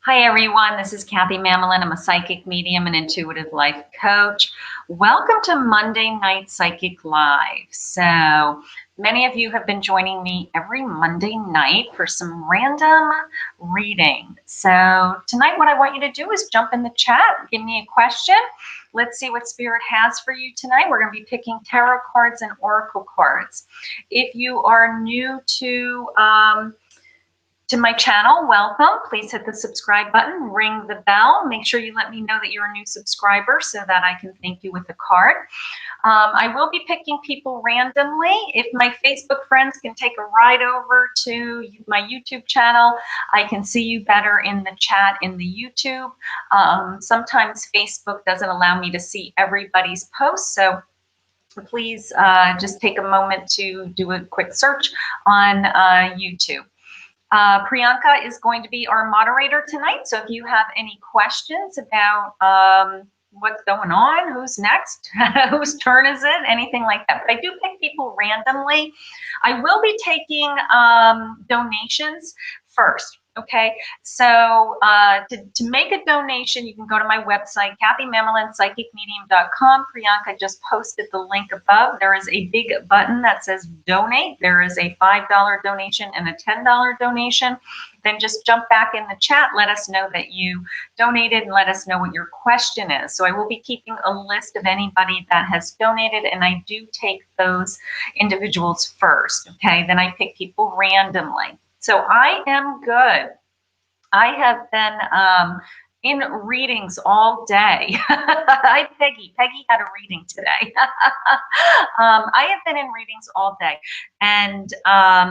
Hi everyone, this is Kathy Mamolen. I'm a psychic medium and intuitive life coach. Welcome to Monday Night Psychic Live. So many of you have been joining me every Monday night for some random reading. So tonight what I want you to do is jump in the chat, give me a question. Let's see what Spirit has for you tonight. We're going to be picking tarot cards and oracle cards. If you are new to my channel, welcome. Please hit the subscribe button, ring the bell. Make sure you let me know that you're a new subscriber so that I can thank you with a card. I will be picking people randomly. If my Facebook friends can take a ride over to my YouTube channel, I can see you better in the chat in the YouTube. Sometimes Facebook doesn't allow me to see everybody's posts, so please just take a moment to do a quick search on YouTube. Priyanka is going to be our moderator tonight. So if you have any questions about what's going on, who's next, whose turn is it, anything like that. But I do pick people randomly. I will be taking donations first. Okay, so to make a donation, you can go to my website, KathyMamolenPsychicMedium.com. Priyanka just posted the link above. There is a big button that says donate. There is a $5 donation and a $10 donation. Then just jump back in the chat. Let us know that you donated and let us know what your question is. So I will be keeping a list of anybody that has donated, and I do take those individuals first. Okay, then I pick people randomly. So I am good. I have been in readings all day. Hi, Peggy. Peggy had a reading today. I have been in readings all day. And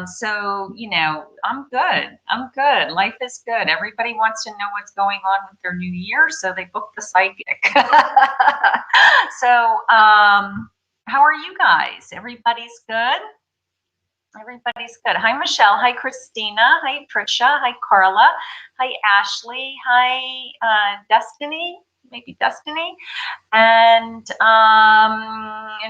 so, you know, I'm good. I'm good. Life is good. Everybody wants to know what's going on with their new year, so they booked the psychic. So how are you guys? Everybody's good? Everybody's good. Hi, Michelle. Hi, Christina. Hi, Trisha. Hi, Carla. Hi, Ashley. Hi, Destiny. Maybe Destiny. And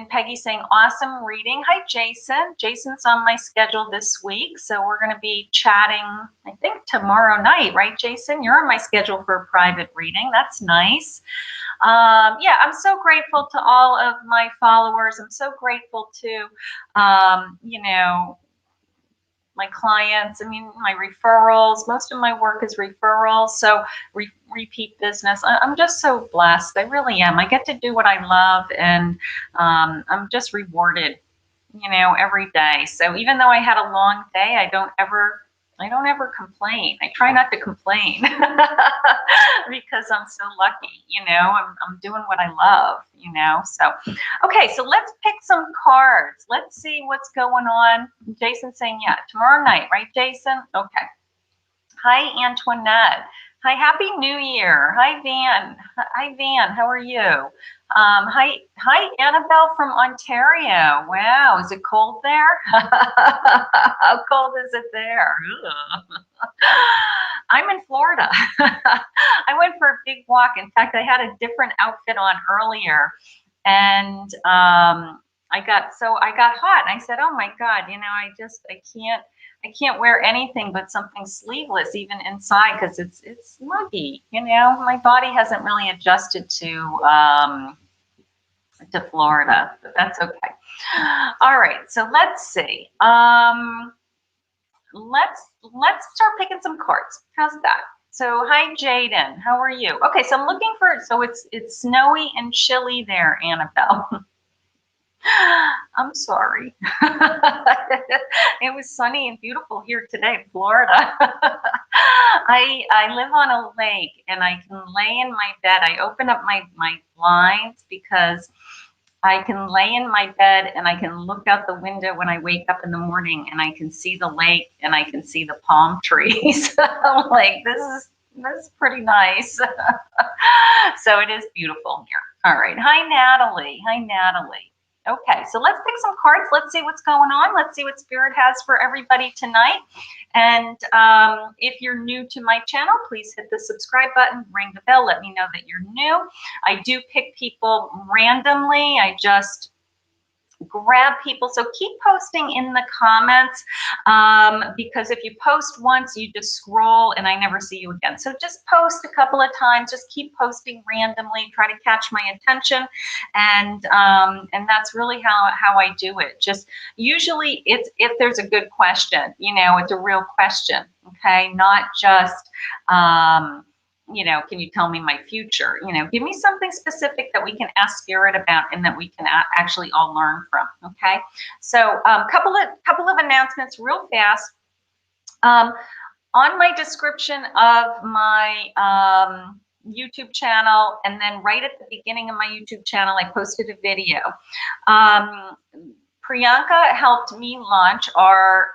Peggy saying, awesome reading. Hi, Jason. Jason's on my schedule this week. So we're going to be chatting, I think, tomorrow night. Right, Jason? You're on my schedule for a private reading. That's nice. Yeah, I'm so grateful to all of my followers. I'm so grateful to, you know, my clients. I mean, my referrals. Most of my work is referrals, so repeat business. I'm just so blessed. I really am. I get to do what I love, and I'm just rewarded, you know, every day. So even though I had a long day, I don't ever complain. I try not to complain because I'm so lucky, you know, I'm doing what I love, you know. So, okay, so let's pick some cards. Let's see what's going on. Jason's saying, yeah, tomorrow night, right, Jason? Okay. Hi, Antoinette. Hi, Happy New Year. Hi, Van. Hi, Van. How are you? Hi, Annabelle from Ontario. Wow, is it cold there? How cold is it there? I'm in Florida. I went for a big walk. In fact, I had a different outfit on earlier, and I got hot. And I said, "Oh my God, you know, I can't wear anything but something sleeveless, even inside, because it's muggy. You know, my body hasn't really adjusted to Florida, but that's okay. All right, so let's see. Let's start picking some cards. How's that? So hi, Jaden. How are you? Okay, so I'm looking for. So it's snowy and chilly there, Annabelle. I'm sorry. It was sunny and beautiful here today in Florida. I live on a lake, and I can lay in my bed. I open up my blinds because I can lay in my bed and I can look out the window when I wake up in the morning, and I can see the lake and I can see the palm trees. I'm like, this is pretty nice. So it is beautiful here. All right. Hi, Natalie. Hi, Natalie. Okay, so let's pick some cards. Let's see what's going on. Let's see what Spirit has for everybody tonight. And if you're new to my channel, please hit the subscribe button, ring the bell, let me know that you're new. I do pick people randomly. I just grab people. So keep posting in the comments, because if you post once, you just scroll and I never see you again. So just post a couple of times, just keep posting randomly, try to catch my attention. And that's really how I do it. Just usually it's, if there's a good question, you know, it's a real question. Okay. Not just, you know, can you tell me my future? You know, give me something specific that we can ask Spirit about and that we can actually all learn from. Okay. So couple of announcements real fast. On my description of my YouTube channel, and then right at the beginning of my YouTube channel, I posted a video. Priyanka helped me launch our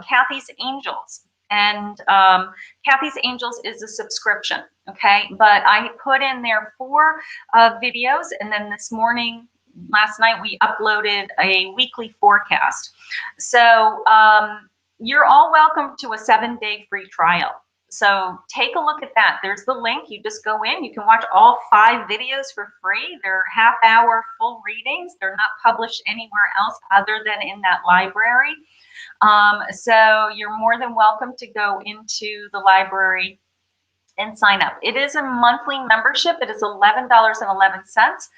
Kathy's Angels. And Kathy's Angels is a subscription, okay? But I put in there 4 videos, and then this morning, last night, we uploaded a weekly forecast. So you're all welcome to a 7-day free trial. So take a look at that. There's the link. You just go in. You can watch all 5 videos for free. They're half-hour full readings. They're not published anywhere else other than in that library. So you're more than welcome to go into the library and sign up. It is a monthly membership. It is $11.11.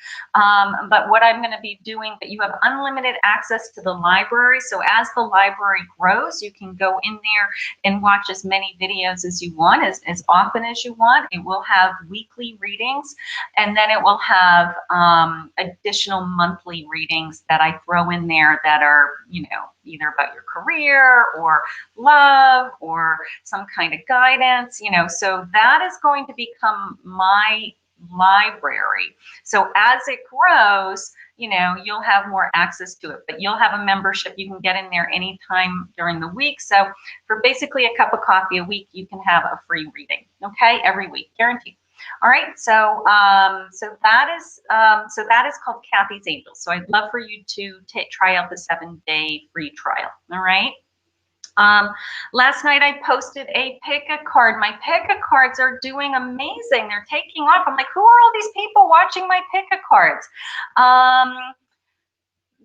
But what I'm going to be doing, but you have unlimited access to the library. So as the library grows, you can go in there and watch as many videos as you want, as often as you want. It will have weekly readings, and then it will have additional monthly readings that I throw in there that are, you know, either about your career or love or some kind of guidance, you know. So that is going to become my library. So as it grows, you know, you'll have more access to it, but you'll have a membership. You can get in there anytime during the week. So for basically a cup of coffee a week, you can have a free reading, okay, every week, guaranteed. All right, so that is called Kathy's Angels. So I'd love for you to try out the 7-day free trial. All right. Last night I posted a pick-a-card. My pick-a-cards are doing amazing. They're taking off. I'm like, who are all these people watching my pick-a-cards?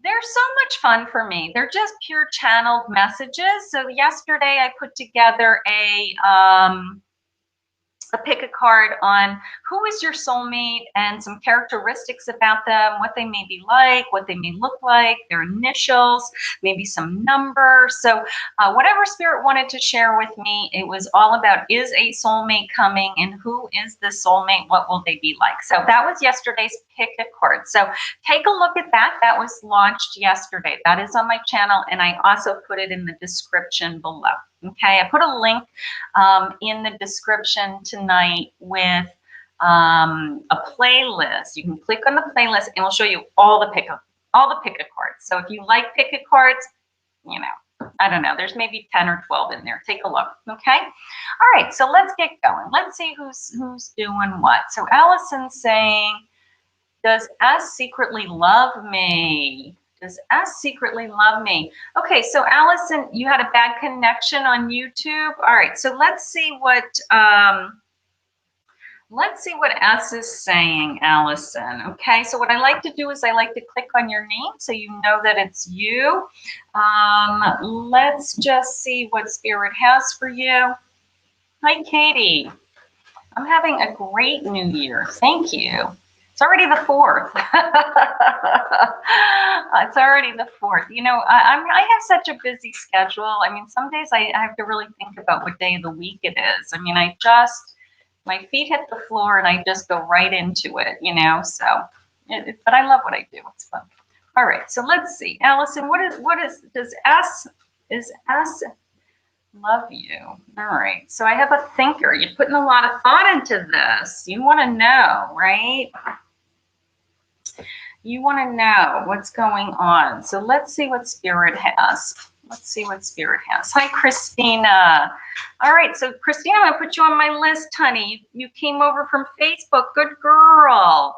They're so much fun for me. They're just pure channeled messages. So yesterday I put together a pick a card on who is your soulmate and some characteristics about them, what they may be like, what they may look like, their initials, maybe some number. So whatever Spirit wanted to share with me, it was all about, is a soulmate coming, and who is this soulmate? What will they be like? So that was yesterday's pick a card. So take a look at that. That was launched yesterday. That is on my channel, and I also put it in the description below. Okay, I put a link in the description tonight with a playlist. You can click on the playlist, and we'll show you all the pick-a cards. So if you like pick-a cards, you know, I don't know, there's maybe 10 or 12 in there. Take a look. Okay. All right. So let's get going. Let's see who's doing what. So Allison's saying, "Does S secretly love me? Does S secretly love me?" Okay, so Allison, you had a bad connection on YouTube. All right, so let's see what S is saying, Allison. Okay, so what I like to do is I like to click on your name so you know that it's you. Let's just see what Spirit has for you. Hi, Katie. I'm having a great new year. Thank you. It's already the 4th. It's already the 4th. You know, I have such a busy schedule. I mean, some days I have to really think about what day of the week it is. I mean, my feet hit the floor and I just go right into it, you know. So, but I love what I do. It's fun. All right, so let's see, Allison. Does S love you? All right. So I have a thinker. You're putting a lot of thought into this. You want to know, right? You want to know what's going on. So let's see what Spirit has. Let's see what Spirit has. Hi, Christina. All right. So Christina, I'm going to put you on my list, honey. You came over from Facebook. Good girl.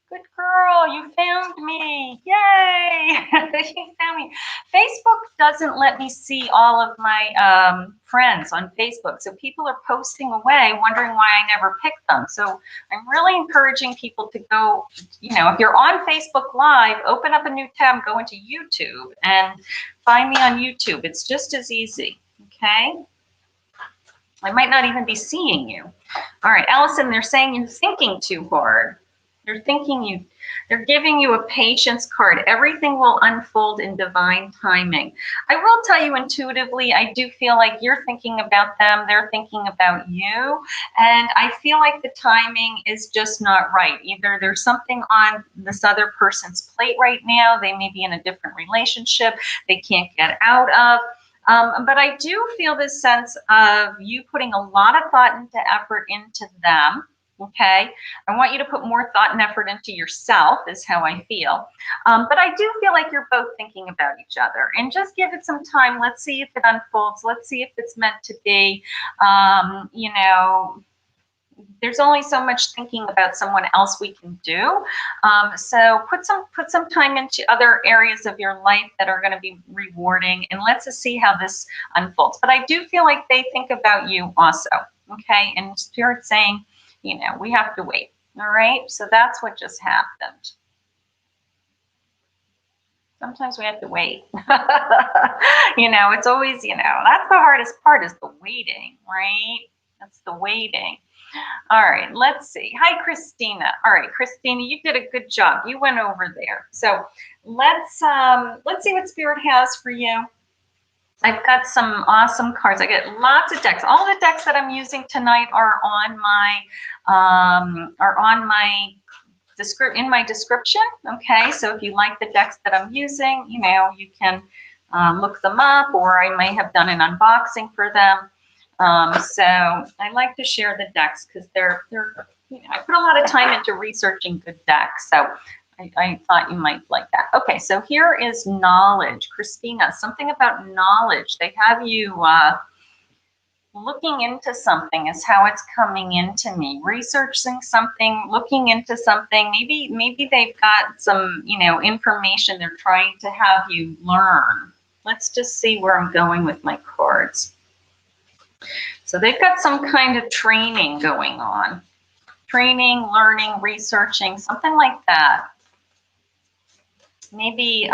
Good girl, you found me. Yay! You found me. Facebook doesn't let me see all of my friends on Facebook. So people are posting away, wondering why I never picked them. So I'm really encouraging people to go, you know, if you're on Facebook Live, open up a new tab, go into YouTube and find me on YouTube. It's just as easy, okay? I might not even be seeing you. All right, Allison, they're saying you're thinking too hard. They're giving you a patience card. Everything will unfold in divine timing. I will tell you intuitively, I do feel like you're thinking about them, they're thinking about you, and I feel like the timing is just not right. Either there's something on this other person's plate right now, they may be in a different relationship they can't get out of. But I do feel this sense of you putting a lot of thought and effort into them. Okay, I want you to put more thought and effort into yourself is how I feel. But I do feel like you're both thinking about each other, and just give it some time. Let's see if it unfolds. Let's see if it's meant to be. You know, there's only so much thinking about someone else we can do. So put some time into other areas of your life that are going to be rewarding, and let's just see how this unfolds. But I do feel like they think about you also. Okay, and Spirit's saying, you know, we have to wait. All right, so that's what just happened. Sometimes we have to wait. You know, it's always, you know, that's the hardest part is the waiting, right? That's the waiting. All right, let's see. Hi, Christina. All right, Christina, you did a good job. You went over there. So let's see what Spirit has for you. I've got some awesome cards. I get lots of decks. All the decks that I'm using tonight are on my in my description. Okay, so if you like the decks that I'm using, you know, you can look them up, or I may have done an unboxing for them. So I like to share the decks because they're you know, I put a lot of time into researching good decks. So I thought you might like that. Okay, so here is knowledge. Christina, something about knowledge. They have you looking into something is how it's coming into me. Researching something, looking into something. Maybe they've got some, you know, information they're trying to have you learn. Let's just see where I'm going with my cards. So they've got some kind of training going on. Training, learning, researching, something like that. Maybe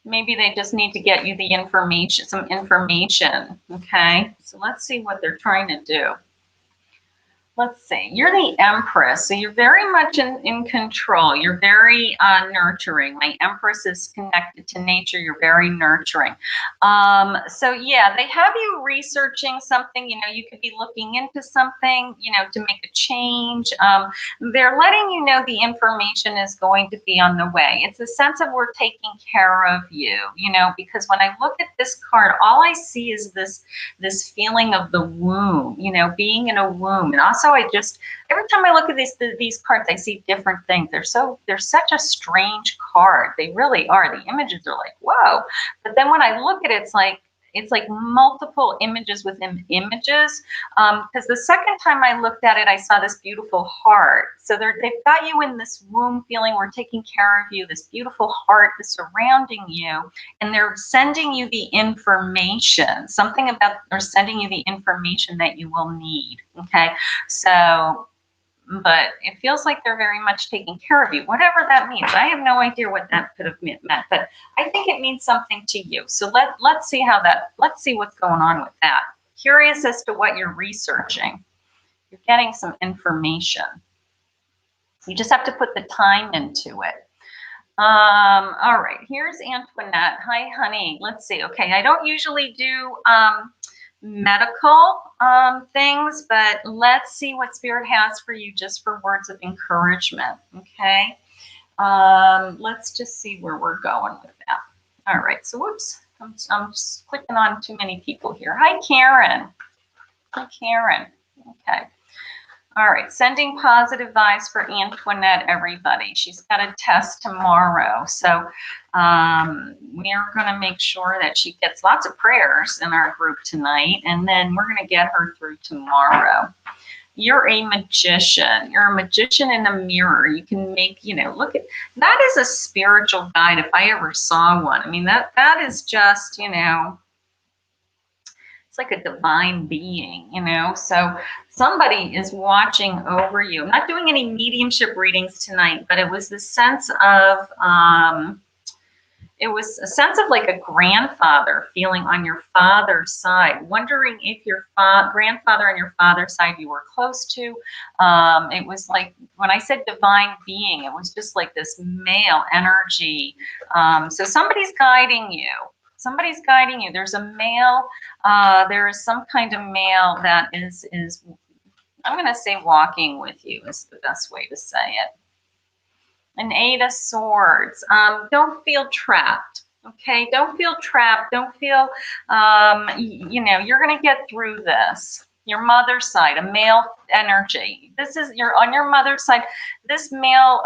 they just need to get you the information, some information, okay? So let's see what they're trying to do. Let's see, you're the Empress, so you're very much in control. You're very nurturing. My Empress is connected to nature. You're very nurturing. So yeah, they have you researching something. You know, you could be looking into something, you know, to make a change. They're letting you know the information is going to be on the way. It's a sense of we're taking care of you, you know, because when I look at this card, all I see is this feeling of the womb, you know, being in a womb. And also every time I look at these cards, I see different things. They're such a strange card. They really are. The images are like, whoa. But then when I look at it, it's like multiple images within images. Because the second time I looked at it, I saw this beautiful heart. So they've got you in this womb feeling we're taking care of you, this beautiful heart is surrounding you, and they're sending you the information, something about they're sending you the information that you will need. Okay, so but it feels like they're very much taking care of you, whatever that means. I have no idea what that could have meant, but I think it means something to you. So let's see what's going on with that. Curious as to what you're researching. You're getting some information. You just have to put the time into it. All right, here's Antoinette. Hi, honey. Let's see. Okay, I don't usually do medical things, but let's see what Spirit has for you just for words of encouragement. Okay, let's just see where we're going with that. All right, so whoops, I'm just clicking on too many people here. Hi, Karen. Hi, Karen. Okay. All right, sending positive vibes for Antoinette, everybody. She's got a test tomorrow, so we're going to make sure that she gets lots of prayers in our group tonight, and then we're going to get her through tomorrow. You're a magician. You're a magician in a mirror. You can make, you know, look at, that is a spiritual guide if I ever saw one. I mean, that is just, you know, it's like a divine being, you know. So somebody is watching over you. I'm not doing any mediumship readings tonight, but it was the sense of, it was a sense of like a grandfather feeling on your father's side, wondering if your grandfather on your father's side you were close to. It was like, when I said divine being, it was just like this male energy. So somebody's guiding you. Somebody's guiding you. There's a male, there is some kind of male that is I'm going to say walking with you is the best way to say it. An 8 of Swords. Don't feel trapped. Okay, don't feel trapped. Don't feel, you know, you're going to get through this. Your mother's side, a male energy. This is, you're on your mother's side. This male,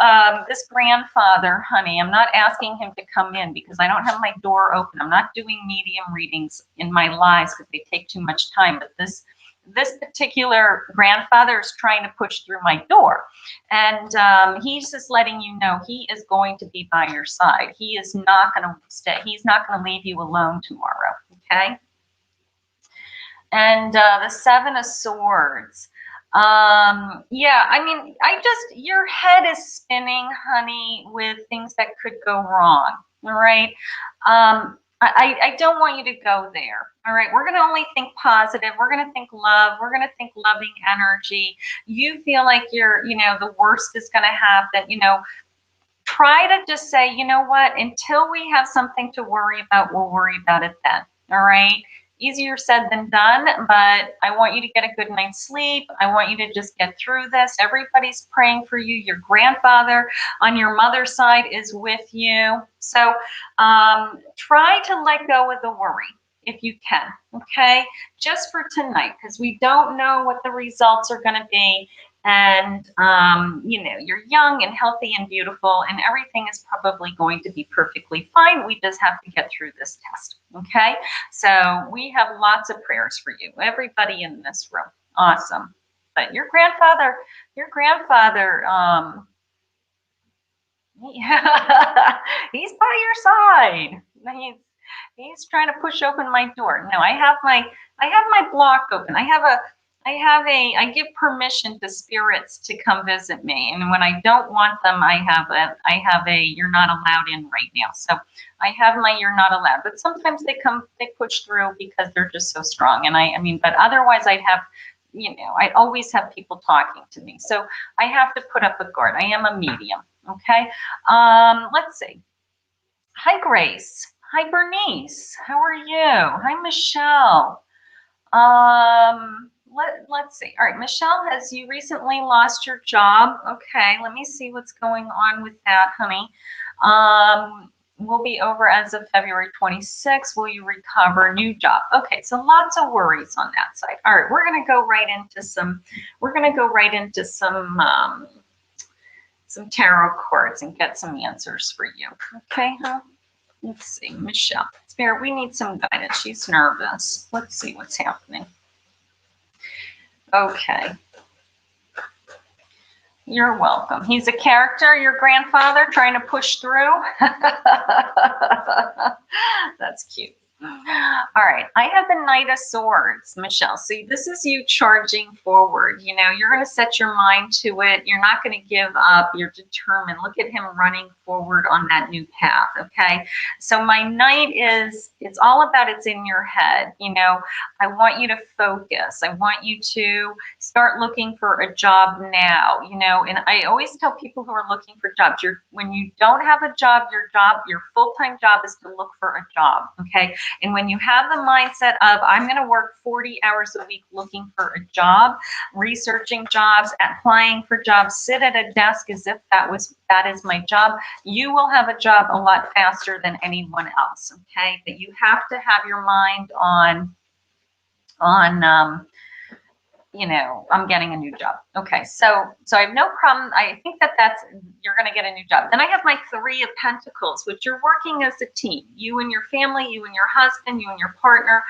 this grandfather, honey, I'm not asking him to come in because I don't have my door open. I'm not doing medium readings in my lives because they take too much time. But this particular grandfather is trying to push through my door. And he's just letting you know he is going to be by your side. He is not going to stay. He's not going to leave you alone tomorrow. Okay. And the 7 of Swords. Yeah, I mean, your head is spinning, honey, with things that could go wrong. All right. I don't want you to go there. All right. We're going to only think positive. We're going to think love. We're going to think loving energy. You feel like you're, you know, the worst is going to happen. You know, try to just say, you know what, until we have something to worry about, we'll worry about it then. All right. Easier said than done, but I want you to get a good night's sleep. I want you to just get through this. Everybody's praying for you. Your grandfather on your mother's side is with you. So try to let go of the worry if you can, okay? Just for tonight, because we don't know what the results are going to be. And, you know, you're young and healthy and beautiful, and everything is probably going to be perfectly fine. We just have to get through this test, okay? So we have lots of prayers for you, everybody in this room. Awesome. But your grandfather, he's by your side. He's trying to push open my door. No, I have my block open. I give permission to spirits to come visit me. And when I don't want them, I have a you're not allowed in right now. So I have my you're not allowed. But sometimes they push through because they're just so strong. And I mean, but otherwise I'd have, you know, I'd always have people talking to me. So I have to put up a guard. I am a medium. Okay. Let's see. Hi, Grace. Hi, Bernice. How are you? Hi, Michelle. Let's see. All right, Michelle, has you recently lost your job? Okay, let me see what's going on with that, honey. Will be over as of February 26th. Will you recover? New job. Okay, so lots of worries on that side. All right, we're gonna go right into some some tarot cards and get some answers for you. Okay, huh? Let's see, Michelle. Spirit, we need some guidance. She's nervous. Let's see what's happening. Okay. You're welcome. He's a character, your grandfather, trying to push through. That's cute. All right, I have the Knight of Swords, Michelle. See, this is you charging forward. You know, you're going to set your mind to it. You're not going to give up. You're determined. Look at him running forward on that new path, okay? So my Knight is, it's all about it's in your head. You know, I want you to focus. I want you to start looking for a job now, you know, and I always tell people who are looking for jobs, when you don't have a job, your full-time job is to look for a job, okay? And when you have the mindset of, I'm going to work 40 hours a week looking for a job, researching jobs, applying for jobs, sit at a desk as if that is my job, you will have a job a lot faster than anyone else, okay? But you have to have your mind on you know, I'm getting a new job. Okay, so I have no problem. I think that's you're going to get a new job. Then I have my Three of Pentacles, which you're working as a team. You and your family, you and your husband, you and your partner.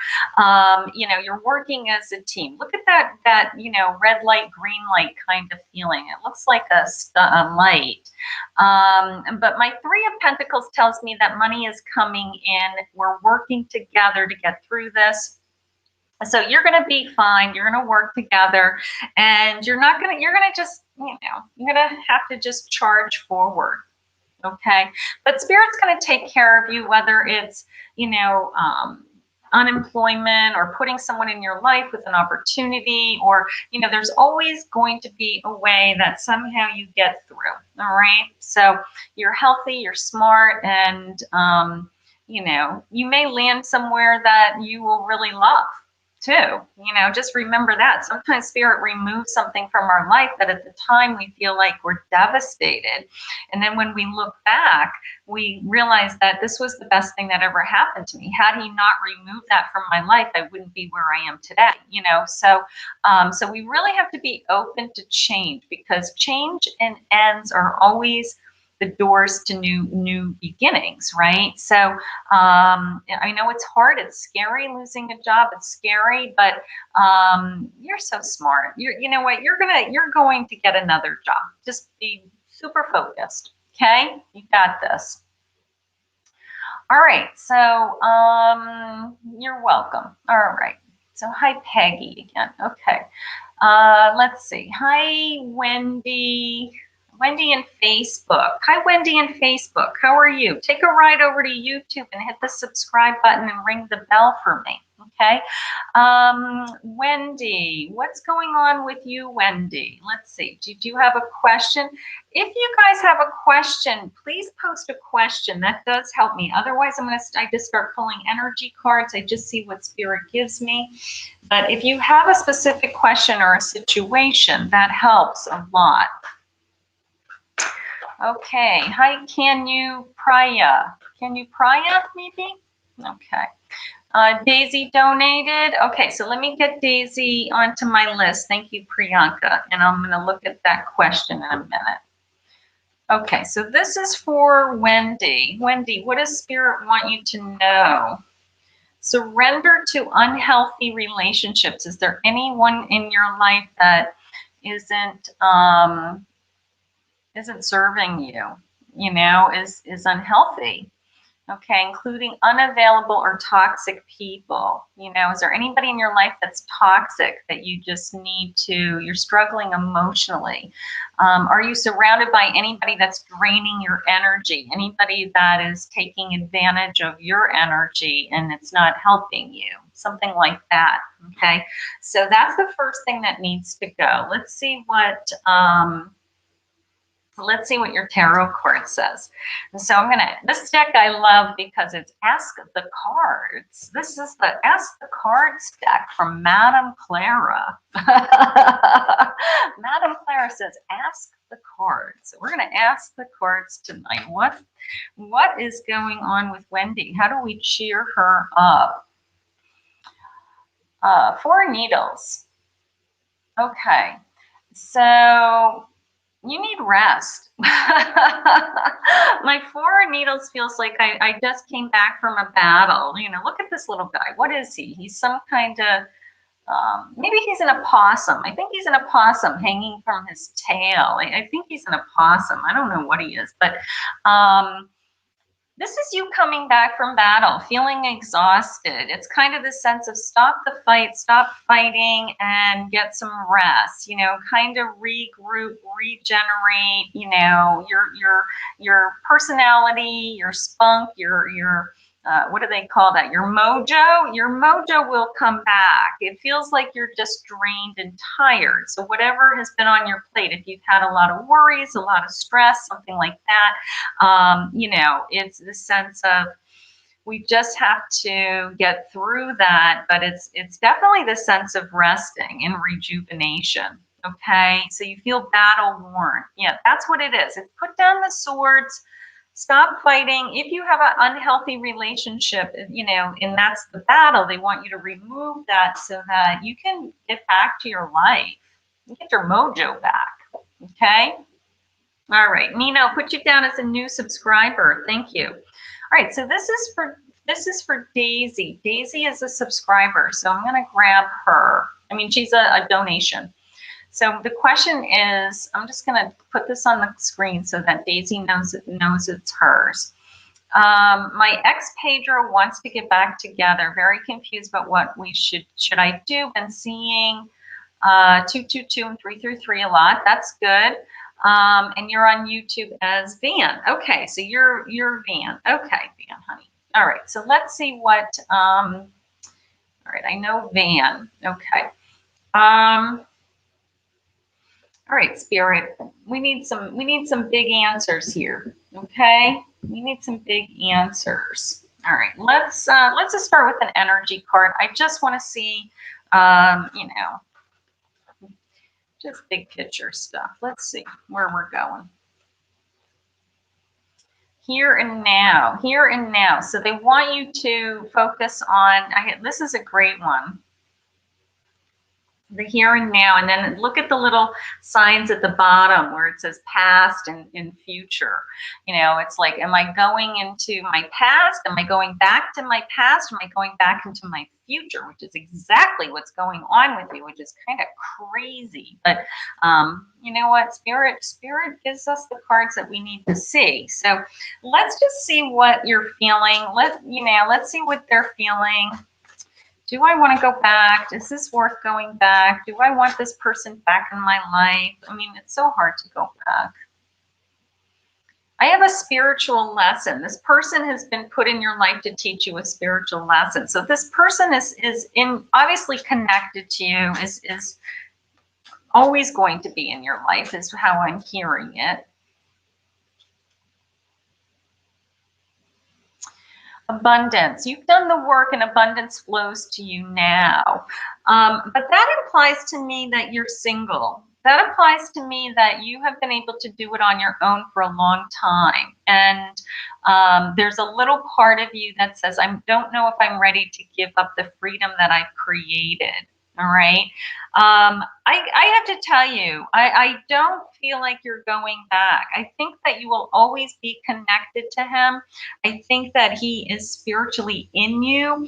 You know, you're working as a team. Look at that you know, red light, green light kind of feeling. It looks like a light. But my Three of Pentacles tells me that money is coming in. We're working together to get through this. So you're going to be fine. You're going to work together, and you're going to just, you know, you're going to have to just charge forward. Okay. But Spirit's going to take care of you, whether it's, you know, unemployment or putting someone in your life with an opportunity, or, you know, there's always going to be a way that somehow you get through. All right. So you're healthy, you're smart, and, you know, you may land somewhere that you will really love too. You know, just remember that sometimes Spirit removes something from our life that at the time we feel like we're devastated, and then when we look back, we realize that this was the best thing that ever happened to me. Had he not removed that from my life, I wouldn't be where I am today. You know, so so we really have to be open to change, because change and ends are always the doors to new beginnings, right? So I know it's hard, it's scary losing a job, it's scary, but you're so smart. You know what? You're going to get another job. Just be super focused. Okay, you got this. All right. So you're welcome. All right. So hi Peggy again. Okay. Let's see. Hi Wendy. Wendy in Facebook. Hi, Wendy in Facebook. How are you? Take a ride over to YouTube and hit the subscribe button and ring the bell for me. Okay. Wendy, what's going on with you, Wendy? Let's see. Do you have a question? If you guys have a question, please post a question. That does help me. Otherwise, I just start pulling energy cards. I just see what Spirit gives me. But if you have a specific question or a situation, that helps a lot. Okay. Hi, Can you Priya, maybe? Okay. Daisy donated. Okay, so let me get Daisy onto my list. Thank you, Priyanka. And I'm going to look at that question in a minute. Okay, so this is for Wendy. Wendy, what does Spirit want you to know? Surrender to unhealthy relationships. Is there anyone in your life that isn't serving you, you know, is unhealthy? Okay, including unavailable or toxic people. You know, is there anybody in your life that's toxic that you just need to, you're struggling emotionally? Are you surrounded by anybody that's draining your energy? Anybody that is taking advantage of your energy and it's not helping you? Something like that. Okay, so that's the first thing that needs to go. Let's see what your tarot card says. And so this deck I love because it's Ask the Cards. This is the Ask the Cards deck from Madame Clara. Madame Clara says, ask the cards. So we're going to ask the cards tonight. What is going on with Wendy? How do we cheer her up? 4 needles. Okay. So you need rest. My 4 needles feels like I just came back from a battle. You know, look at this little guy. What is he? He's some kind of, maybe he's an opossum. I think he's an opossum hanging from his tail. I think he's an opossum. I don't know what he is, but this is you coming back from battle, feeling exhausted. It's kind of the sense of stop the fight, stop fighting, and get some rest. You know, kind of regroup, regenerate. You know, your personality, your spunk, your what do they call that? Your mojo. Your mojo will come back. It feels like you're just drained and tired. So whatever has been on your plate, if you've had a lot of worries, a lot of stress, something like that, you know, it's the sense of we just have to get through that. But it's definitely the sense of resting and rejuvenation. Okay, so you feel battle worn. Yeah, that's what it is. It's put down the swords. Stop fighting. If you have an unhealthy relationship, you know, and that's the battle, they want you to remove that so that you can get back to your life. Get your mojo back. Okay? All right. Nino, put you down as a new subscriber. Thank you. All right. So this is for Daisy. Daisy is a subscriber. So I'm going to grab her. I mean, she's a donation. So the question is, I'm just going to put this on the screen so that Daisy knows it's hers. My ex-pager wants to get back together. Very confused about what we should I do. Been seeing 222 and 333 a lot. That's good. And you're on YouTube as Van. Okay, so you're Van. Okay, Van, honey. All right, so let's see what. All right, I know Van. Okay. All right, Spirit, we need some big answers here. Okay, we need some big answers. All right, let's just start with an energy card. I just want to see, you know, just big picture stuff. Let's see where we're going. Here and now, here and now. So they want you to focus on. This is a great one. The here and now, and then look at the little signs at the bottom where it says past and future. You know, it's like, am I going into my past? Am I going back to my past? Am I going back into my future? Which is exactly what's going on with you, which is kind of crazy. But you know what? Spirit gives us the cards that we need to see. So let's just see what you're feeling. Let's see what they're feeling. Do I want to go back? Is this worth going back? Do I want this person back in my life? I mean, it's so hard to go back. I have a spiritual lesson. This person has been put in your life to teach you a spiritual lesson. So this person is obviously connected to you, is always going to be in your life, is how I'm hearing it. Abundance. You've done the work and abundance flows to you now. But that implies to me that you're single. That implies to me that you have been able to do it on your own for a long time. And there's a little part of you that says, I don't know if I'm ready to give up the freedom that I've created. All right. I have to tell you, I don't feel like you're going back. I think that you will always be connected to him. I think that he is spiritually in you.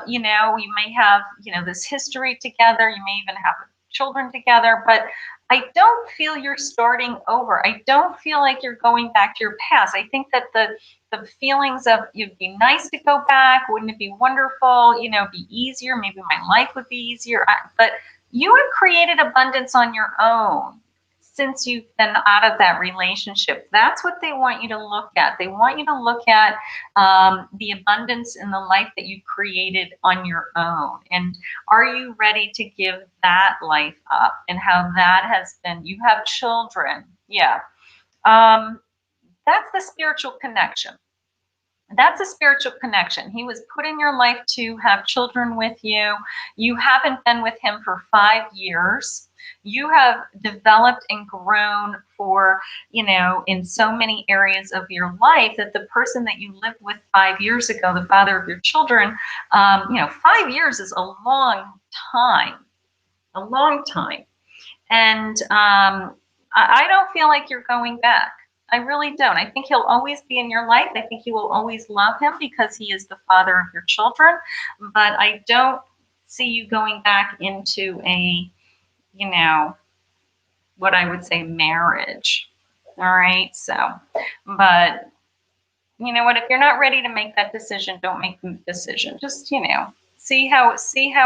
You know, you may have, you know, this history together. You may even have children together, but I don't feel you're starting over. I don't feel like you're going back to your past. I think that the feelings of, it'd be nice to go back. Wouldn't it be wonderful? You know, be easier. Maybe my life would be easier. But you have created abundance on your own since you've been out of that relationship. That's what they want you to look at. They want you to look at the abundance in the life that you created on your own. And are you ready to give that life up? And how that has been, you have children. Yeah. That's the spiritual connection. That's a spiritual connection. He was put in your life to have children with you. You haven't been with him for 5 years. You have developed and grown for, you know, in so many areas of your life that the person that you lived with 5 years ago, the father of your children, you know, 5 years is a long time, And I don't feel like you're going back. I really don't. I think he'll always be in your life. I think you will always love him because he is the father of your children. But I don't see you going back into a, you know, what I would say marriage. All right. So, but you know what, if you're not ready to make that decision, don't make the decision. Just, you know, see how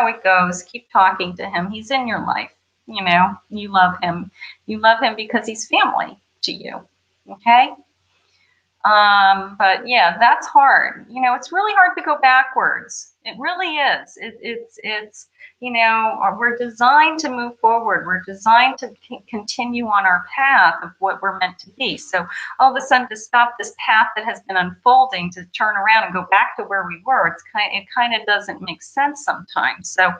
it goes. Keep talking to him. He's in your life. You know, you love him. You love him because he's family to you. Okay. But yeah, that's hard. You know, it's really hard to go backwards. It really is. It's, you know, we're designed to move forward. We're designed to continue on our path of what we're meant to be. So all of a sudden to stop this path that has been unfolding, to turn around and go back to where we were, it kind of doesn't make sense sometimes. So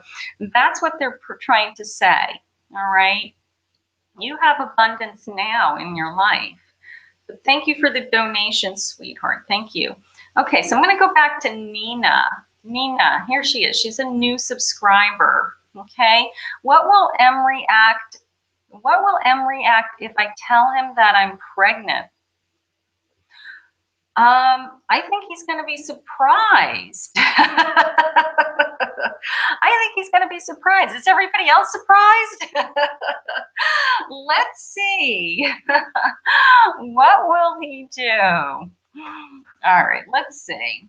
that's what they're trying to say. All right. You have abundance now in your life. But thank you for the donation, sweetheart. Thank you. Okay, so I'm going to go back to Nina. Nina, here she is. She's a new subscriber. Okay, what will M react? What will M react if I tell him that I'm pregnant? I think he's going to be surprised. I think he's going to be surprised. Is everybody else surprised? Let's see. What will he do? All right, let's see.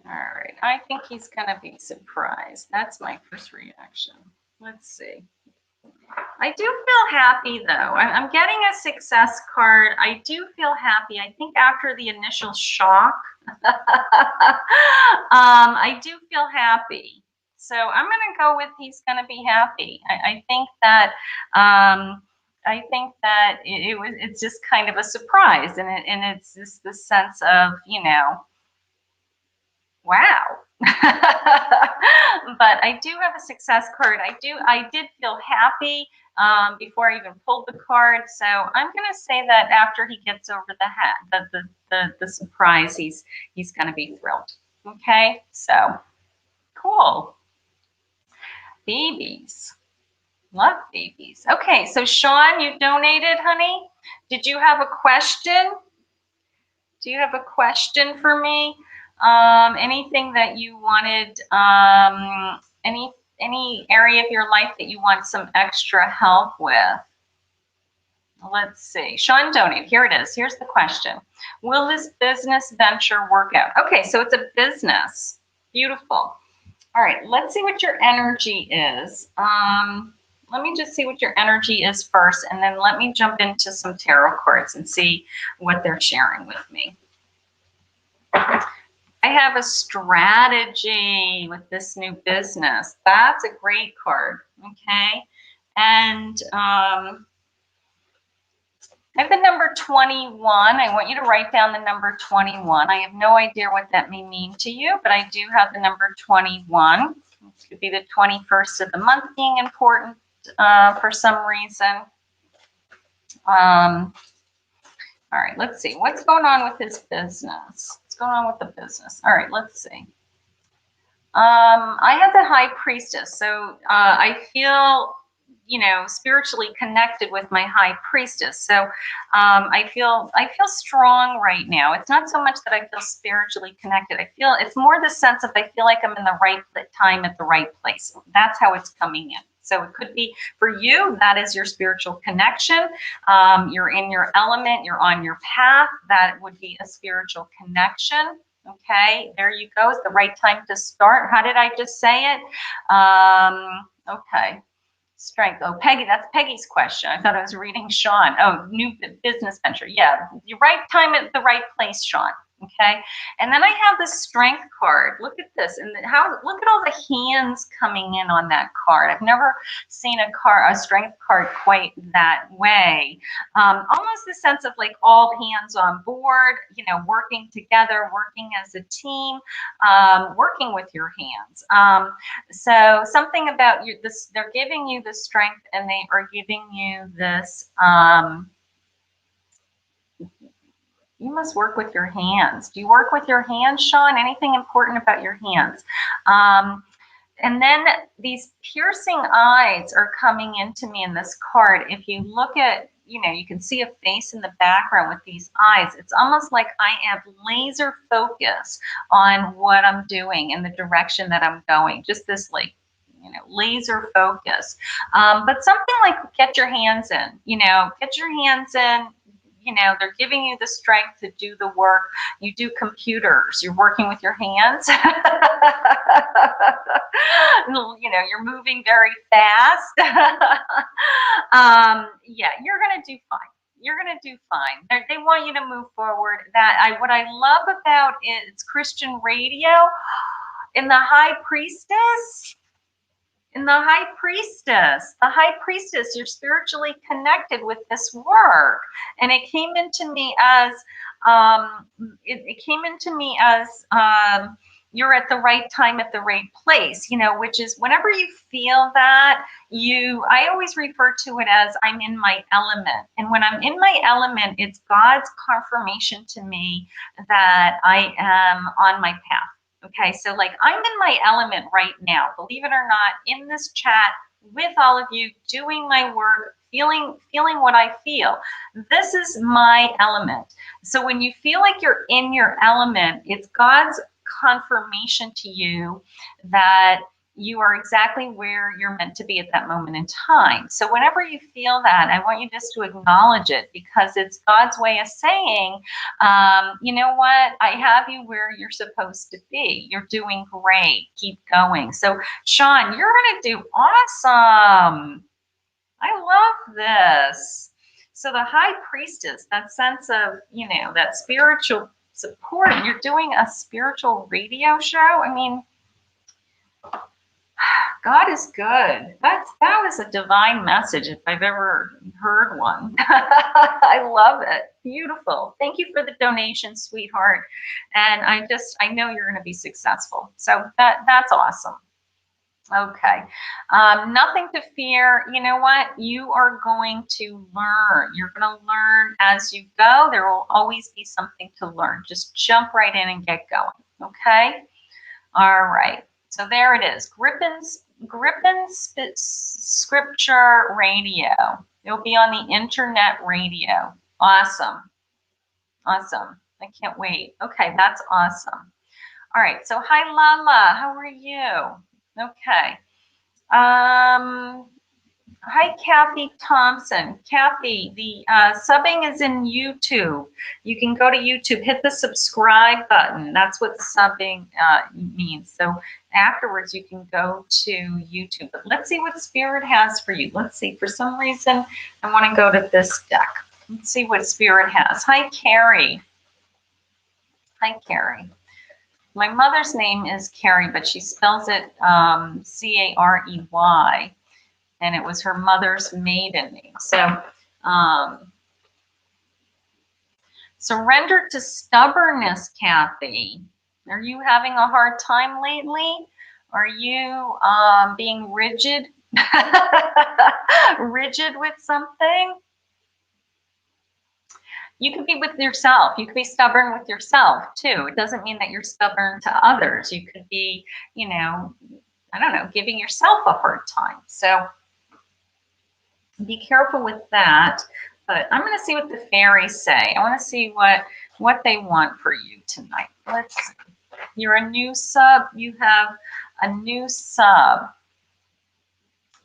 All right, I think he's going to be surprised. That's my first reaction. Let's see. I do feel happy though. I'm getting a success card. I do feel happy. I think after the initial shock, I do feel happy. So I'm going to go with he's going to be happy. I think that it's just kind of a surprise, and it's just the sense of, you know, wow. But I do have a success card. I did feel happy before I even pulled the card. So I'm gonna say that after he gets over the surprise, he's gonna be thrilled. Okay, so cool. Babies. Love babies. Okay, so Sean, you donated, honey. Did you have a question? Do you have a question for me? Anything that you wanted, any area of your life that you want some extra help with? Let's see. Sean donated. Here it is. Here's the question. Will this business venture work out? Okay, so it's a business. Beautiful. All right, let's see what your energy is. Let me just see what your energy is first, and then let me jump into some tarot cards and see what they're sharing with me. I have a strategy with this new business. That's a great card, okay? And I have the number 21. I want you to write down the number 21. I have no idea what that may mean to you, but I do have the number 21. It could be the 21st of the month being important for some reason. All right, let's see. What's going on with his business? What's going on with the business? All right, let's see. I have the High Priestess, so I feel, you know, spiritually connected with my High Priestess. So I feel strong right now. It's not so much that I feel spiritually connected. I feel it's more the sense of I feel like I'm in the right time at the right place. That's how it's coming in. So it could be for you, that is your spiritual connection. You're in your element, you're on your path. That would be a spiritual connection. Okay, there you go. It's the right time to start. How did I just say it? Okay. Strength. Oh, Peggy, that's Peggy's question. I thought I was reading Sean. Oh, new business venture. Yeah, the right time at the right place, Sean. Okay, and then I have the strength card. Look at this, and look at all the hands coming in on that card. I've never seen a strength card quite that way. Almost the sense of like all hands on board, you know, working together, working as a team, working with your hands. So something about they're giving you the strength, and they are giving you this. You must work with your hands. Do you work with your hands, Sean? Anything important about your hands? And then these piercing eyes are coming into me in this card. If you look at, you know, you can see a face in the background with these eyes. It's almost like I have laser focus on what I'm doing in the direction that I'm going. Just this like, you know, laser focus. But something like get your hands in, you know, get your hands in. You know, they're giving you the strength to do the work. You do computers. You're working with your hands. You know, you're moving very fast. Yeah, you're going to do fine. You're going to do fine. They want you to move forward. What I love about it's Christian radio in the High Priestess. In the High Priestess, you're spiritually connected with this work, and it came into me as you're at the right time at the right place, you know, which is whenever you feel that, I always refer to it as I'm in my element. And when I'm in my element, it's God's confirmation to me that I am on my path. Okay, so like I'm in my element right now, believe it or not, in this chat with all of you, doing my work, feeling what I feel. This is my element. So when you feel like you're in your element, it's God's confirmation to you that you are exactly where you're meant to be at that moment in time. So whenever you feel that, I want you just to acknowledge it, because it's God's way of saying, you know what, I have you where you're supposed to be. You're doing great. Keep going. So Sean, you're going to do awesome. I love this. So the high priestess, that sense of, you know, that spiritual support. You're doing a spiritual radio show. I mean, God is good. That was a divine message if I've ever heard one. I love it. Beautiful. Thank you for the donation, sweetheart. And I know you're going to be successful. So that's awesome. Okay. Nothing to fear. You know what? You are going to learn. You're going to learn as you go. There will always be something to learn. Just jump right in and get going. Okay. All right. So there it is. Grippen's Scripture Radio. It'll be on the internet radio. Awesome. Awesome. I can't wait. Okay. That's awesome. All right. So hi, Lala. How are you? Okay. Hi, Kathy Thompson. Kathy, the subbing is in YouTube. You can go to YouTube, hit the subscribe button. That's what subbing means. So afterwards, you can go to YouTube. But let's see what Spirit has for you. Let's see. For some reason, I want to go to this deck. Let's see what Spirit has. Hi, Carrie. Hi, Carrie. My mother's name is Carrie, but she spells it C-A-R-E-Y. And it was her mother's maiden name. So surrender to stubbornness, Kathy. Are you having a hard time lately? Are you being rigid? Rigid with something? You could be with yourself. You could be stubborn with yourself too. It doesn't mean that you're stubborn to others. You could be, you know, I don't know, giving yourself a hard time. So be careful with that. But I'm going to see what the fairies say. I want to see what they want for you tonight. Let's see. You're a new sub. You have a new sub.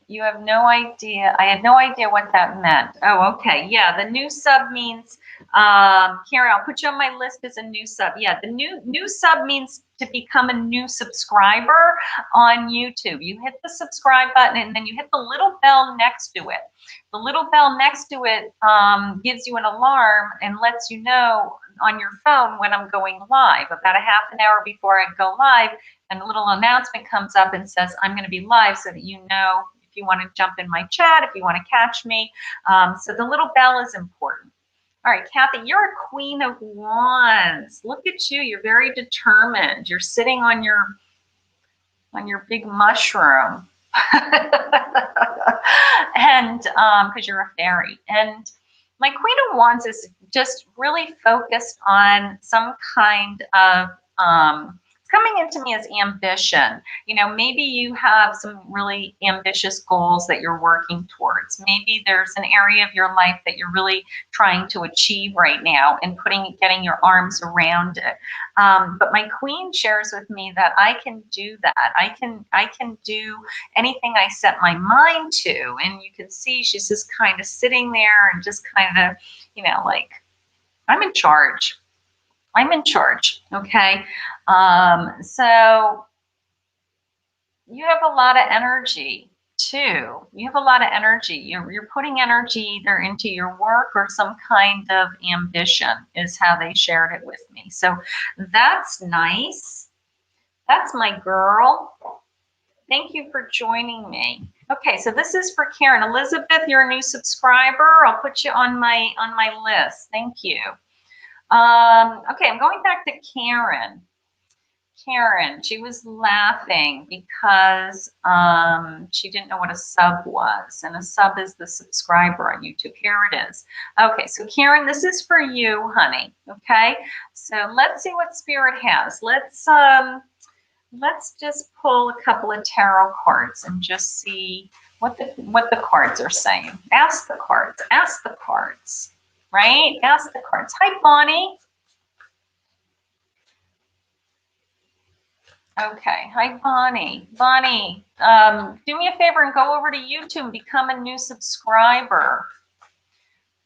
You have no idea. I had no idea what that meant. Oh, okay. Yeah, the new sub means, Karen, I'll put you on my list as a new sub. Yeah, the new sub means to become a new subscriber on YouTube. You hit the subscribe button and then you hit the little bell next to it. The little bell next to it gives you an alarm and lets you know on your phone when I'm going live. About a half an hour before I go live, and a little announcement comes up and says, I'm going to be live, so that you know if you want to jump in my chat, if you want to catch me. So the little bell is important. All right, Kathy, you're a Queen of Wands. Look at you. You're very determined. You're sitting on your big mushroom. And because you're a fairy. And my Queen of Wands is just really focused on some kind of coming into me as ambition. You know, maybe you have some really ambitious goals that you're working towards. Maybe there's an area of your life that you're really trying to achieve right now and getting your arms around it. But my queen shares with me that I can do that. I can do anything I set my mind to. And you can see she's just kind of sitting there and just kind of, you know, like, I'm in charge. I'm in charge, okay? So you have a lot of energy too. You have a lot of energy. You're putting energy either into your work or some kind of ambition is how they shared it with me. So that's nice. That's my girl. Thank you for joining me. Okay, so this is for Karen. Elizabeth, you're a new subscriber. I'll put you on my list. Thank you. Okay, I'm going back to Karen. Karen, she was laughing because she didn't know what a sub was, and a sub is the subscriber on YouTube. Here it is. Okay, so Karen, this is for you, honey. Okay, so let's see what Spirit has. Let's just pull a couple of tarot cards and just see what the cards are saying. Ask the cards. Ask the cards. Right? Ask the cards. Hi, Bonnie. Okay. Hi, Bonnie. Bonnie, do me a favor and go over to YouTube and become a new subscriber.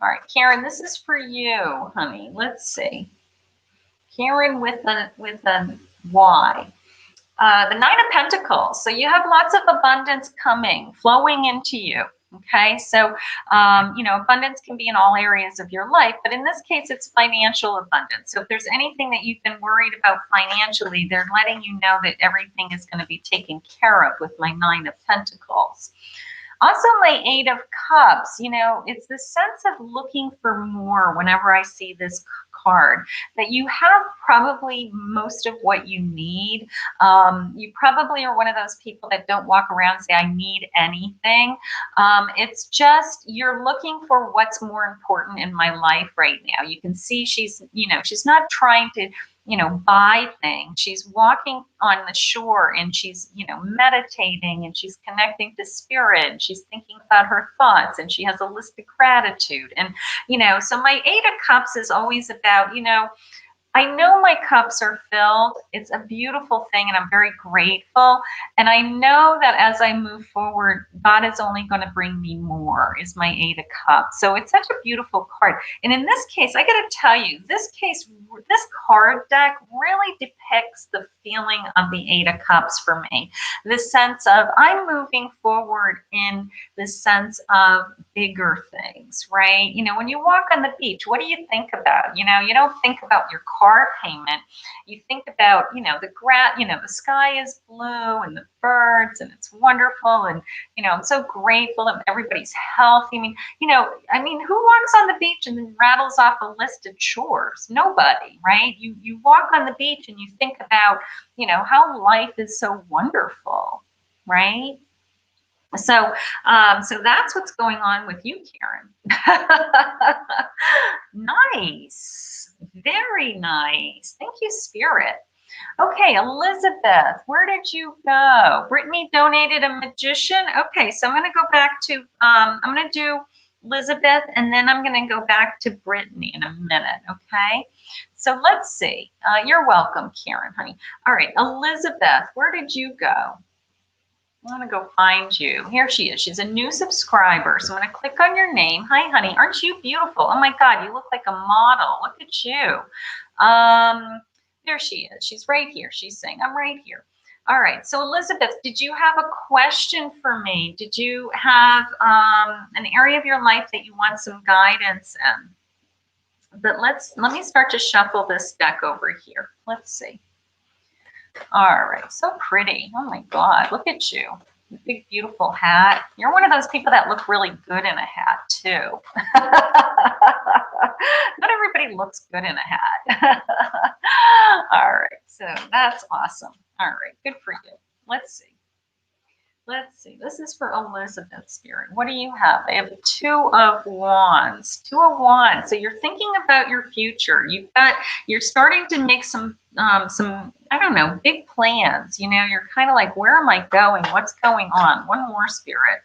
All right, Karen, this is for you, honey. Let's see. Karen with a Y. The Nine of Pentacles. So you have lots of abundance coming, flowing into you. Okay, so, you know, abundance can be in all areas of your life, but in this case, it's financial abundance. So if there's anything that you've been worried about financially, they're letting you know that everything is going to be taken care of with my Nine of Pentacles. Also, my Eight of Cups, you know, it's the sense of looking for more whenever I see this card, that you have probably most of what you need. You probably are one of those people that don't walk around and say, I need anything. It's just you're looking for what's more important in my life right now. You can see she's, you know, she's not trying to, you know, buy things. She's walking on the shore and she's, you know, meditating and she's connecting to spirit. And she's thinking about her thoughts and she has a list of gratitude. And, you know, so my Eight of Cups is always about, you know, I know my cups are filled. It's a beautiful thing and I'm very grateful. And I know that as I move forward, God is only going to bring me more, is my Eight of Cups. So it's such a beautiful card. And in this case, I got to tell you, this card deck really depicts the feeling of the Eight of Cups for me. The sense of I'm moving forward in the sense of bigger things, right? You know, when you walk on the beach, what do you think about? You know, you don't think about your car payment. You think about, you know, the sky is blue and the birds and it's wonderful. And, you know, I'm so grateful that everybody's healthy. I mean, who walks on the beach and then rattles off a list of chores? Nobody, right? You walk on the beach and you think about, you know, how life is so wonderful, right? So, so that's what's going on with you, Karen. Nice. Very nice. Thank you, Spirit. Okay, Elizabeth, where did you go? Brittany donated a magician. Okay, so I'm going to go back to, I'm going to do Elizabeth, and then I'm going to go back to Brittany in a minute, okay? So let's see. You're welcome, Karen, honey. All right, Elizabeth, where did you go? I'm going to go find you. Here she is. She's a new subscriber. So I'm going to click on your name. Hi, honey. Aren't you beautiful? Oh, my God. You look like a model. Look at you. There she is. She's right here. She's saying, I'm right here. All right. So, Elizabeth, did you have a question for me? Did you have an area of your life that you want some guidance in? But let me start to shuffle this deck over here. Let's see. All right, so pretty. Oh my God, look at you. Big, beautiful hat. You're one of those people that look really good in a hat, too. Not everybody looks good in a hat. All right, so that's awesome. All right, good for you. Let's see. Let's see. This is for Elizabeth, Spirit. What do you have? I have Two of Wands. Two of Wands. So you're thinking about your future. You're starting to make some I don't know, big plans. You know, you're kind of like, where am I going? What's going on? One more, Spirit.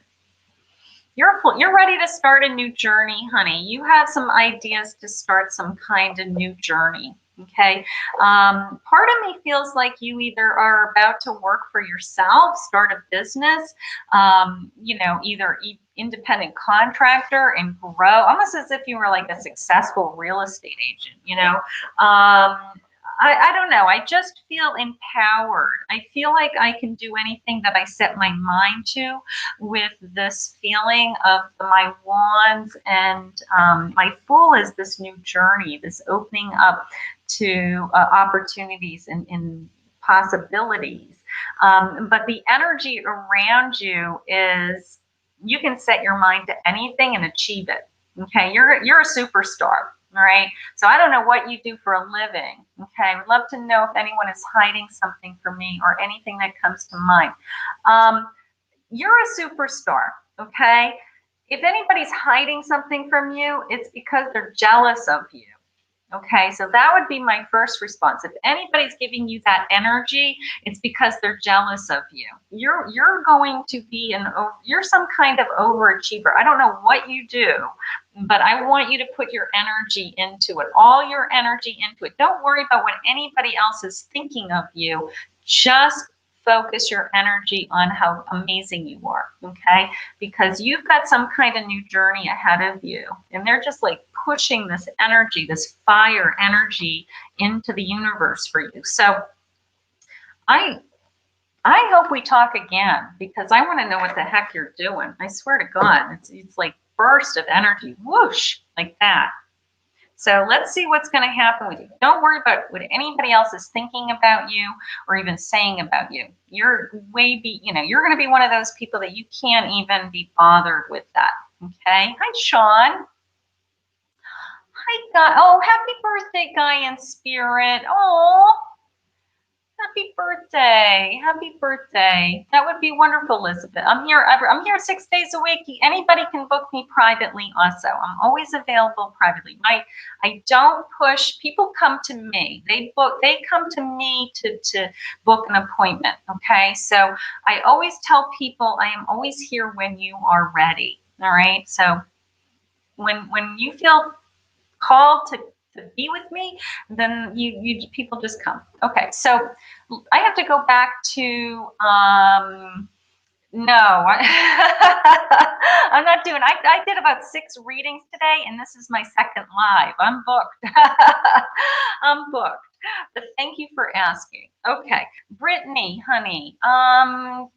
You're ready to start a new journey, honey. You have some ideas to start some kind of new journey. Okay. Part of me feels like you either are about to work for yourself, start a business, you know, either independent contractor and grow, almost as if you were like a successful real estate agent, you know. I don't know. I just feel empowered. I feel like I can do anything that I set my mind to with this feeling of my wands, and my Fool is this new journey, this opening up to opportunities and possibilities. But the energy around you is you can set your mind to anything and achieve it. Okay, you're a superstar. All right. So I don't know what you do for a living. Okay. I would love to know if anyone is hiding something from me or anything that comes to mind. You're a superstar. Okay. If anybody's hiding something from you, it's because they're jealous of you. Okay, so that would be my first response. If anybody's giving you that energy, it's because they're jealous of you. You're going to be you're some kind of overachiever. I don't know what you do, but I want you to put your energy into it, all your energy into it. Don't worry about what anybody else is thinking of you. Just focus your energy on how amazing you are, okay? Because you've got some kind of new journey ahead of you, and they're just like pushing this energy, this fire energy into the universe for you. So I hope we talk again, because I want to know what the heck you're doing. I swear to God, it's like burst of energy, whoosh, like that. So let's see what's going to happen with you. Don't worry about what anybody else is thinking about you or even saying about you. You're you're going to be one of those people that you can't even be bothered with that. Okay. Hi, Sean. Hi, Guy. Oh, happy birthday, Guy in spirit. Oh, happy birthday. Happy birthday. That would be wonderful, Elizabeth. I'm here 6 days a week. Anybody can book me privately also. I'm always available privately. I don't push. People come to me. They come to me to book an appointment. Okay. So I always tell people I am always here when you are ready. All right. So when you feel called to be with me, then you people just come. Okay, so I have to go back to no, I'm not doing. I did about 6 readings today, and this is my second live. I'm booked. I'm booked. But thank you for asking. Okay, Brittany, honey.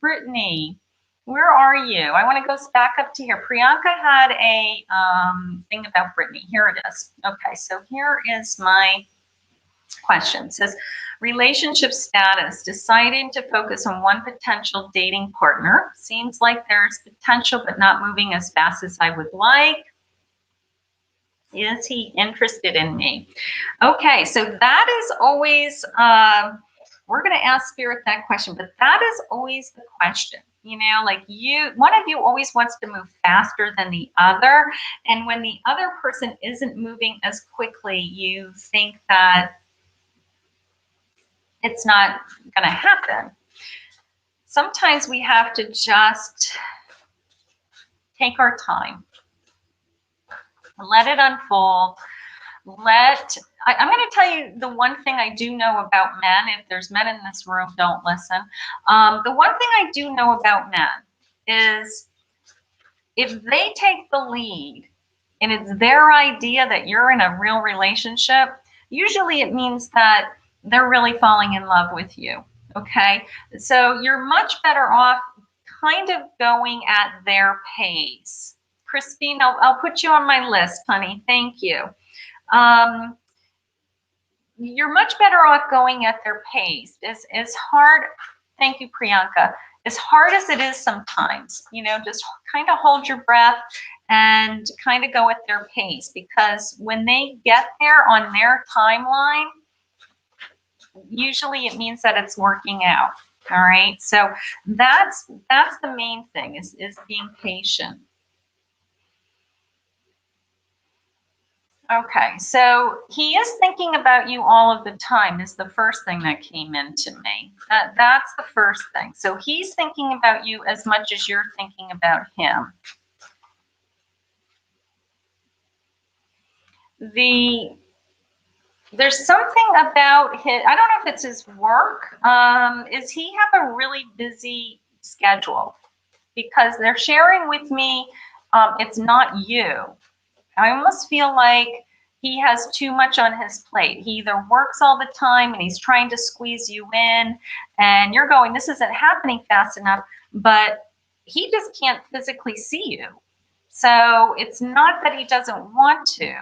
Brittany, where are you? I want to go back up to here. Priyanka had a thing about Brittany. Here it is. Okay, so here is my question. It says, relationship status, deciding to focus on one potential dating partner. Seems like there's potential, but not moving as fast as I would like. Is he interested in me? Okay, so that is always, we're going to ask Spirit that question, but that is always the question. You know, like one of you always wants to move faster than the other. And when the other person isn't moving as quickly, you think that it's not going to happen. Sometimes we have to just take our time, let it unfold. I'm going to tell you the one thing I do know about men. If there's men in this room, don't listen. The one thing I do know about men is if they take the lead and it's their idea that you're in a real relationship, usually it means that they're really falling in love with you. Okay, so you're much better off kind of going at their pace. Christine, I'll put you on my list, honey. Thank you. You're much better off going at their pace. It's hard. Thank you, Priyanka. As hard as it is sometimes, you know, just kind of hold your breath and kind of go at their pace, because when they get there on their timeline, usually it means that it's working out. All right. So that's the main thing is being patient. Okay, so he is thinking about you all of the time is the first thing that came into me. That's the first thing. So he's thinking about you as much as you're thinking about him. There's something about his, I don't know if it's his work. Is he have a really busy schedule? Because they're sharing with me, it's not you. I almost feel like he has too much on his plate. He either works all the time and he's trying to squeeze you in, and you're going, this isn't happening fast enough, but he just can't physically see you. So it's not that he doesn't want to.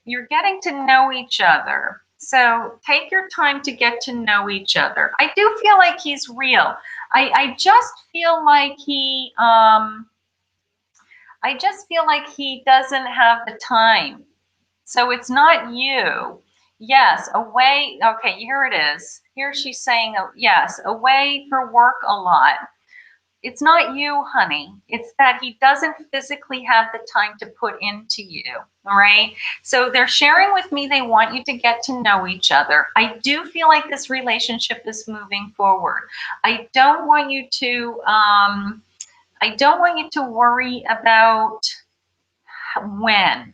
You're getting to know each other. So take your time to get to know each other. I do feel like he's real. I just feel like he doesn't have the time So it's not you. Yes, away. Okay, here it is. Here she's saying, yes, away for work a lot. It's not you, honey. It's that he doesn't physically have the time to put into you. All right. So they're sharing with me they want you to get to know each other. I do feel like this relationship is moving forward. I don't want you to worry about when.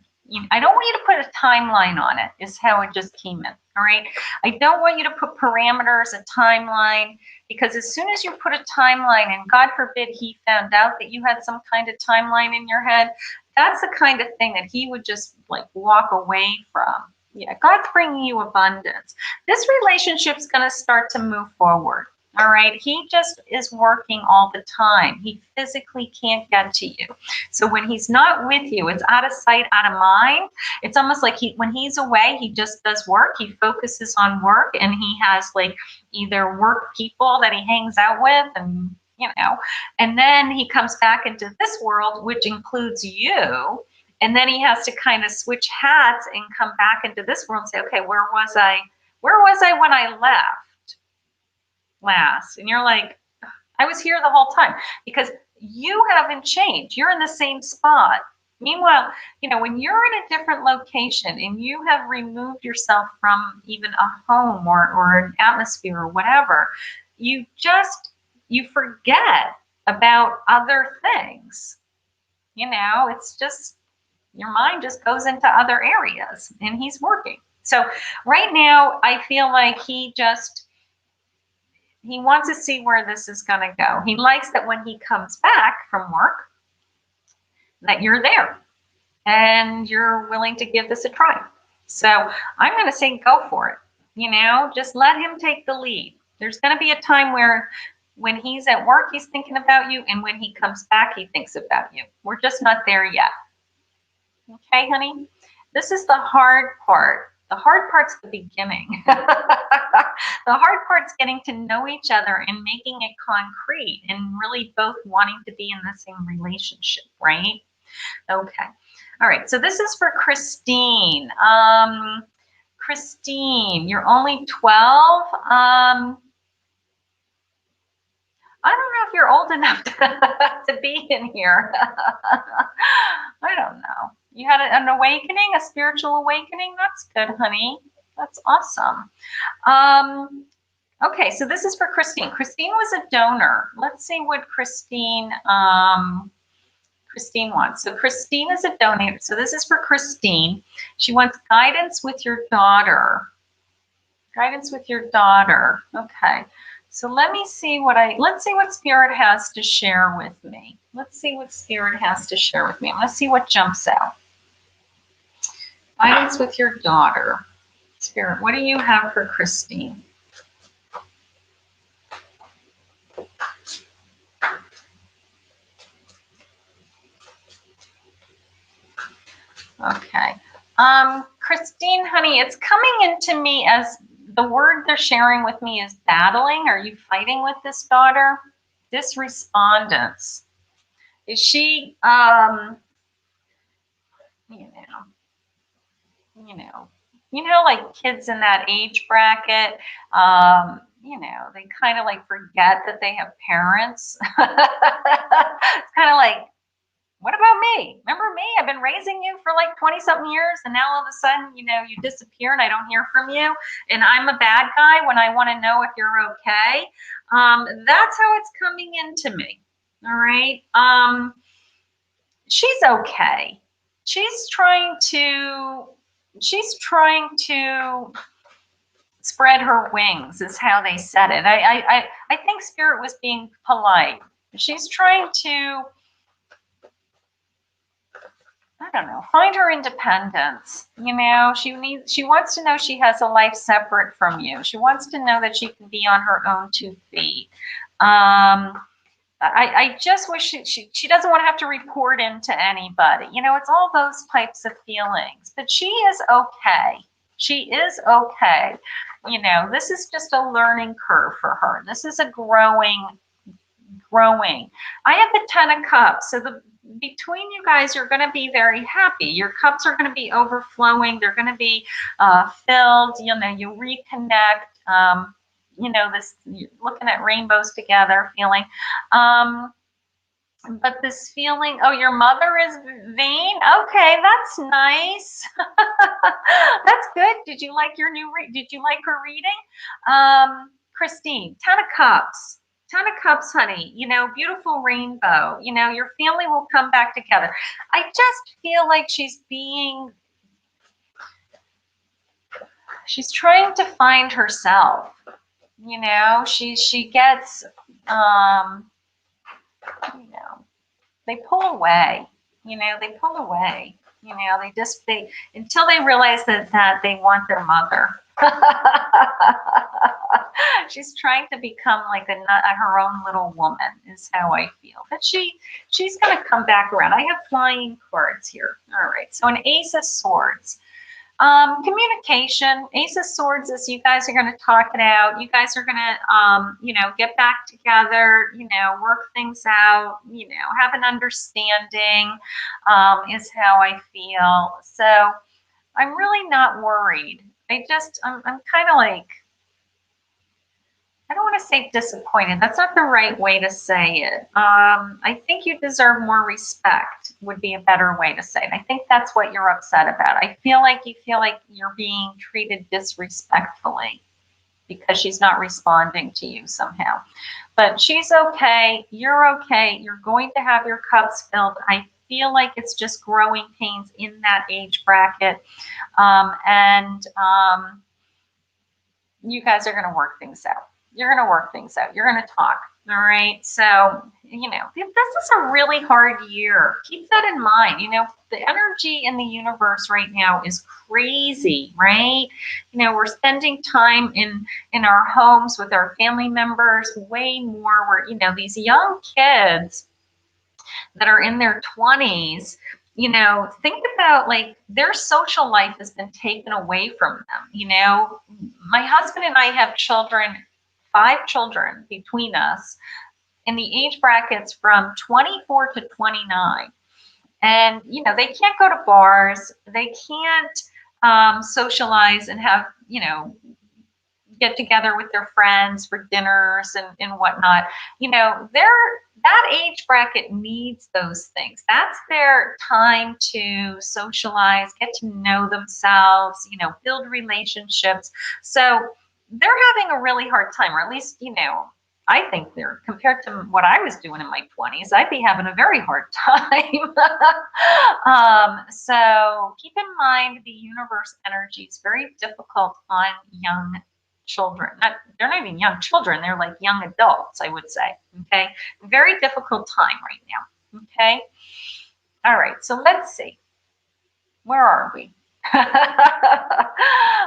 I don't want you to put a timeline on it, is how it just came in. All right. I don't want you to put parameters, a timeline, because as soon as you put a timeline, and God forbid he found out that you had some kind of timeline in your head, that's the kind of thing that he would just like walk away from. Yeah, God's bringing you abundance. This relationship's going to start to move forward. All right. He just is working all the time. He physically can't get to you. So when he's not with you, it's out of sight, out of mind. It's almost like when he's away, he just does work. He focuses on work, and he has like either work people that he hangs out with, and and then he comes back into this world, which includes you. And then he has to kind of switch hats and come back into this world and say, okay, where was I? Where was I when I left last? And you're like, I was here the whole time, because you haven't changed. You're in the same spot. Meanwhile, when you're in a different location and you have removed yourself from even a home or an atmosphere or whatever, you forget about other things. It's just your mind just goes into other areas, and he's working. So right now, I feel like he wants to see where this is going to go. He likes that when he comes back from work, that you're there and you're willing to give this a try. So I'm going to say go for it. Just let him take the lead. There's going to be a time where when he's at work, he's thinking about you, and when he comes back, he thinks about you. We're just not there yet. Okay, honey? This is the hard part. The hard part's the beginning. The hard part's getting to know each other and making it concrete, and really both wanting to be in the same relationship, right? Okay. All right. So this is for Christine. Christine, you're only 12. I don't know if you're old enough to be in here. I don't know. You had an awakening, a spiritual awakening. That's good, honey. That's awesome. Okay, so this is for Christine. Christine was a donor. Let's see what Christine wants. So Christine is a donor. So this is for Christine. She wants guidance with your daughter. Guidance with your daughter. Okay. So let's see what Spirit has to share with me. Let's see what Spirit has to share with me. I'm going to see what jumps out. Guidance with your daughter. Spirit, what do you have for Christine? Okay. Christine, honey, it's coming into me as the word they're sharing with me is battling. Are you fighting with this daughter? Disrespondence. Is she, like kids in that age bracket, they kind of like forget that they have parents. It's kind of like, what about me? Remember me? I've been raising you for like 20 something years, and now all of a sudden, you disappear and I don't hear from you, and I'm a bad guy when I want to know if you're okay. That's how it's coming into me. All right. She's okay. She's trying to spread her wings, is how they said it. I think Spirit was being polite. She's trying to, I don't know, find her independence. She wants to know she has a life separate from you. She wants to know that she can be on her own 2 feet. I just wish she doesn't want to have to report into anybody. It's all those types of feelings. But she is okay. She is okay. This is just a learning curve for her. This is a growing. I have the 10 of Cups. So between you guys, you're going to be very happy. Your cups are going to be overflowing. They're going to be filled. You know, you reconnect. You know, this, you're looking at rainbows together, feeling. But this feeling, oh, your mother is vain. Okay, that's nice. That's good. Did you like your did you like her reading? Christine, 10 of Cups. 10 of Cups, honey. You know, beautiful rainbow. You know, your family will come back together. I just feel like she's trying to find herself. You know, she gets, you know, they pull away, you know, they pull away, you know, they until they realize that they want their mother. She's trying to become like her own little woman is how I feel. But she's going to come back around. I have flying cards here. All right. So an Ace of Swords. Communication. Ace of Swords is you guys are going to talk it out. You guys are going to, you know, get back together, you know, work things out, you know, have an understanding, is how I feel. So I'm really not worried. I'm kind of like, I don't want to say disappointed. That's not the right way to say it. I think you deserve more respect would be a better way to say it. I think that's what you're upset about. I feel like you feel like you're being treated disrespectfully because she's not responding to you somehow. But she's okay. You're okay. You're going to have your cups filled. I feel like it's just growing pains in that age bracket. You guys are going to work things out. You're going to work things out. You're going to talk. All right. So, you know, this is a really hard year. Keep that in mind. You know, the energy in the universe right now is crazy, right? You know, we're spending time in our homes with our family members way more. We're, you know, these young kids that are in their 20s, you know, think about like their social life has been taken away from them. You know, my husband and I have children, 5 children between us in the age brackets from 24 to 29. And, you know, they can't go to bars. They can't socialize and have, you know, get together with their friends for dinners and whatnot. You know, that age bracket needs those things. That's their time to socialize, get to know themselves, you know, build relationships. So they're having a really hard time, or at least, you know, I think they're, compared to what I was doing in my 20s, I'd be having a very hard time. So keep in mind the universe energy is very difficult on young children. They're not even young children, they're like young adults, I would say. Okay, very difficult time right now. Okay, all right, so let's see, where are we?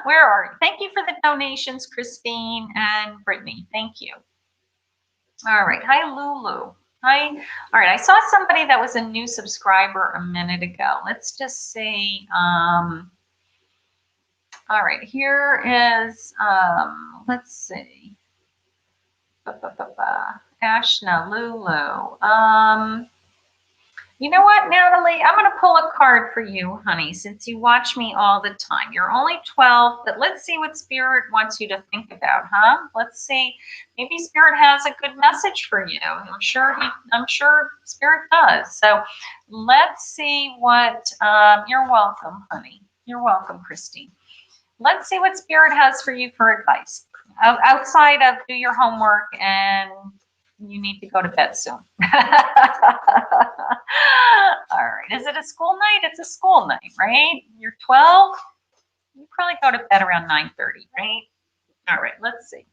Where are you? Thank you for the donations, Christine and Brittany. Thank you. All right, hi Lulu. Hi. All right, I saw somebody that was a new subscriber a minute ago. Let's just see. All right, here is, let's see. Ashna, Lulu. You know what, Natalie? I'm going to pull a card for you, honey, since you watch me all the time. You're only 12, but let's see what Spirit wants you to think about, huh? Let's see. Maybe Spirit has a good message for you. I'm sure Spirit does. So let's see what, you're welcome, honey. You're welcome, Christine. Let's see what Spirit has for you for advice. Outside of do your homework and you need to go to bed soon. All right. Is it a school night? It's a school night, right? You're 12. You probably go to bed around 9:30, right? All right. Let's see.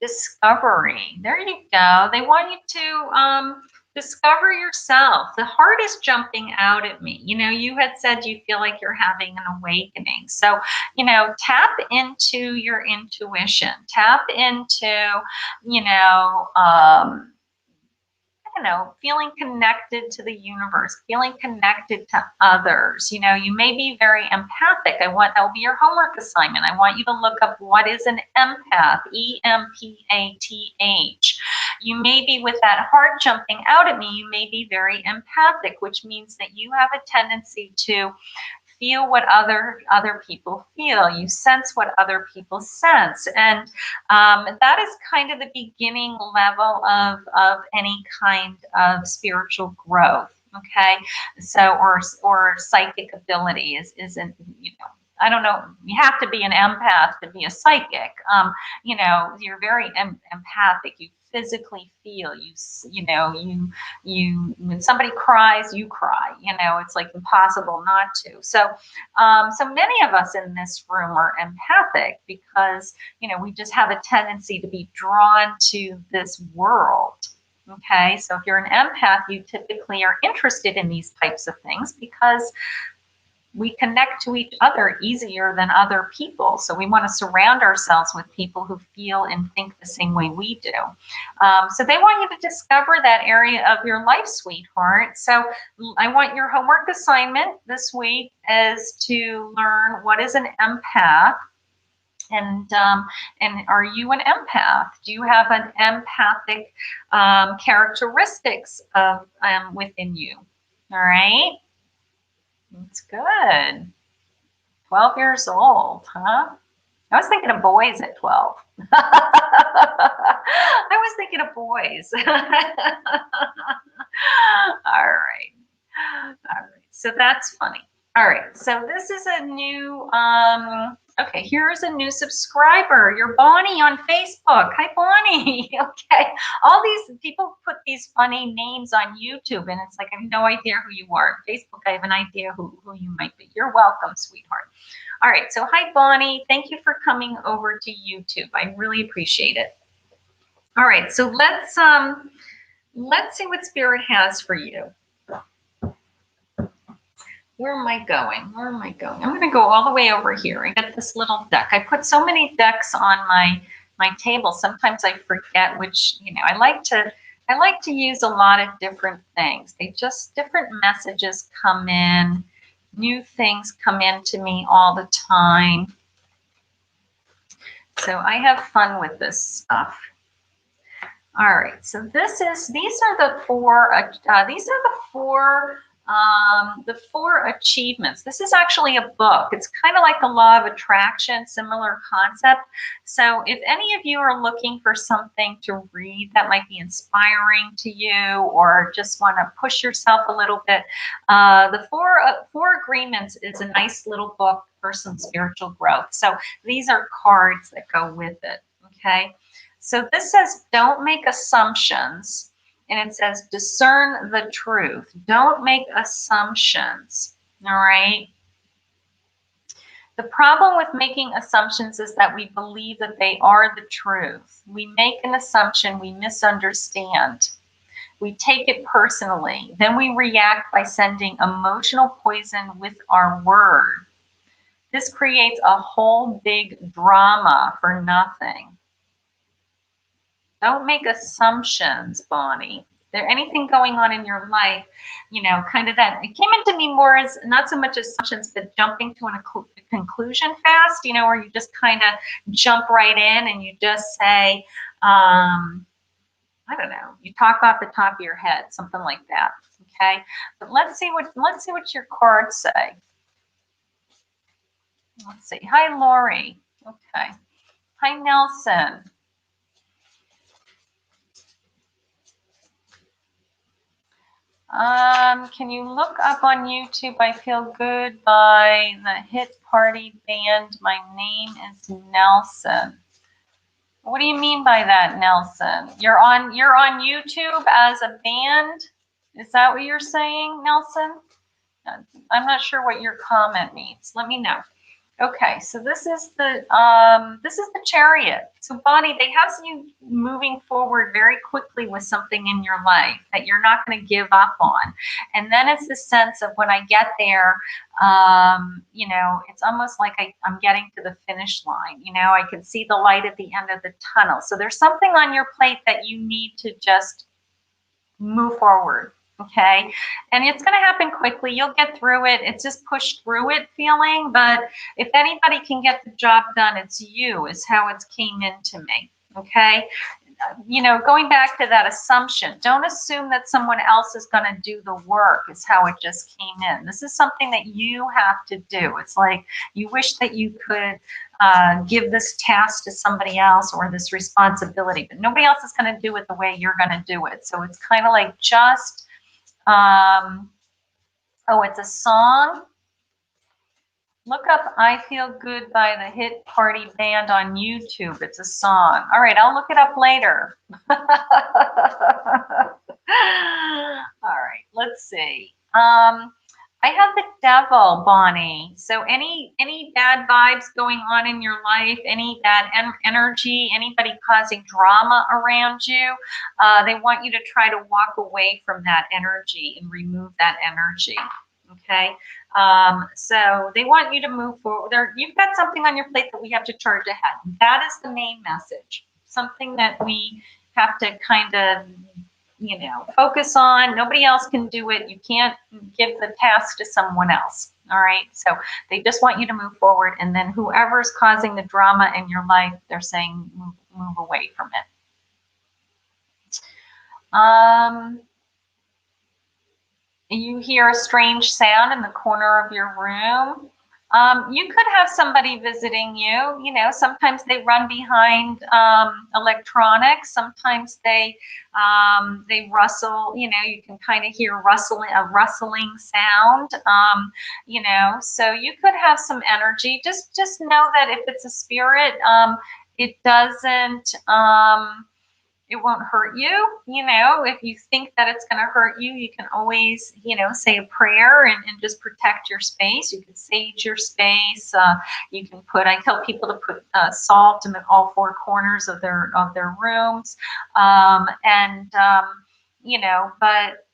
Discovery. There you go. They want you to discover yourself. The heart is jumping out at me. You know, you had said you feel like you're having an awakening. So, you know, tap into your intuition. Tap into, feeling connected to the universe, feeling connected to others. You know, you may be very empathic. That'll be your homework assignment. I want you to look up what is an empath, E-M-P-A-T-H. you may be, with that heart jumping out at me, you may be very empathic, which means that you have a tendency to feel what other people feel. You sense what other people sense. And that is kind of the beginning level of any kind of spiritual growth. Okay. So, or psychic ability isn't, you know, I don't know, you have to be an empath to be a psychic. You know, you're very empathic. You physically feel, you know, you, when somebody cries, you cry, you know, it's like impossible not to. So, so many of us in this room are empathic because, you know, we just have a tendency to be drawn to this world. Okay, so if you're an empath, you typically are interested in these types of things because we connect to each other easier than other people. So we want to surround ourselves with people who feel and think the same way we do. So they want you to discover that area of your life, sweetheart. So I want your homework assignment this week is to learn what is an empath. And are you an empath? Do you have an empathic characteristics of within you? All right. That's good. 12 years old, huh? I was thinking of boys at 12. I was thinking of boys. All right. All right. So that's funny. All right. So this is a new, okay, here's a new subscriber. You're Bonnie on Facebook. Hi, Bonnie. Okay. All these people put these funny names on YouTube, and it's like, I have no idea who you are. Facebook, I have an idea who you might be. You're welcome, sweetheart. All right. So hi, Bonnie. Thank you for coming over to YouTube. I really appreciate it. All right. So let's see what Spirit has for you. Where am I going? Where am I going? I'm going to go all the way over here. I got this little deck. I put so many decks on my table. Sometimes I forget which, you know, I like to use a lot of different things. They just, different messages come in, new things come into me all the time. So I have fun with this stuff. All right. So these are the four achievements. This is actually a book. It's kind of like the law of attraction, similar concept. So if any of you are looking for something to read that might be inspiring to you, or just want to push yourself a little bit, the four agreements is a nice little book for some spiritual growth. So these are cards that go with it. Okay. So this says, don't make assumptions. And it says, discern the truth. Don't make assumptions. All right. The problem with making assumptions is that we believe that they are the truth. We make an assumption, we misunderstand. We take it personally. Then we react by sending emotional poison with our word. This creates a whole big drama for nothing. Don't make assumptions, Bonnie. There anything going on in your life, you know, kind of that, it came into me more as not so much assumptions, but jumping to a conclusion fast, you know, where you just kind of jump right in and you just say, I don't know, you talk off the top of your head, something like that. Okay. But let's see what your cards say. Let's see. Hi, Lori. Okay. Hi, Nelson. Can you look up on YouTube I Feel Good by the hit party band? My name is Nelson. What do you mean by that, Nelson? You're on YouTube as a band? Is that what you're saying, Nelson? I'm not sure what your comment means. Let me know. Okay, so this is the Chariot. So Bonnie, they have you moving forward very quickly with something in your life that you're not going to give up on. And then it's the sense of when I get there, you know, it's almost like I'm getting to the finish line. You know, I can see the light at the end of the tunnel. So there's something on your plate that you need to just move forward. Okay. And it's going to happen quickly. You'll get through it. It's just push through it feeling. But if anybody can get the job done, it's you, is how it came into me. Okay. you know, going back to that assumption, don't assume that someone else is going to do the work, is how it just came in. This is something that you have to do. It's like you wish that you could give this task to somebody else or this responsibility, but nobody else is going to do it the way you're going to do it. So it's kind of like just, oh, it's a song. Look up I Feel Good by the Hit Party Band on YouTube. It's a song. All right, I'll look it up later. All right, let's see. I have the devil, Bonnie. So any bad vibes going on in your life, any bad energy, anybody causing drama around you, they want you to try to walk away from that energy and remove that energy. Okay, so they want you to move forward. You've got something on your plate that we have to charge ahead. That is the main message. Something that we have to kind of, you know, focus on. Nobody else can do it. You can't give the task to someone else. All right. So they just want you to move forward. And then whoever's causing the drama in your life, they're saying move away from it. You hear a strange sound in the corner of your room. You could have somebody visiting you. You know, sometimes they run behind electronics. Sometimes they rustle. You know, you can kind of hear a rustling sound. You know, so you could have some energy. Just know that if it's a spirit, it doesn't. It won't hurt you. You know, if you think that it's going to hurt you, you can always, you know, say a prayer and just protect your space. You can sage your space. You can put, I tell people to put salt in all four corners of their rooms. You know, but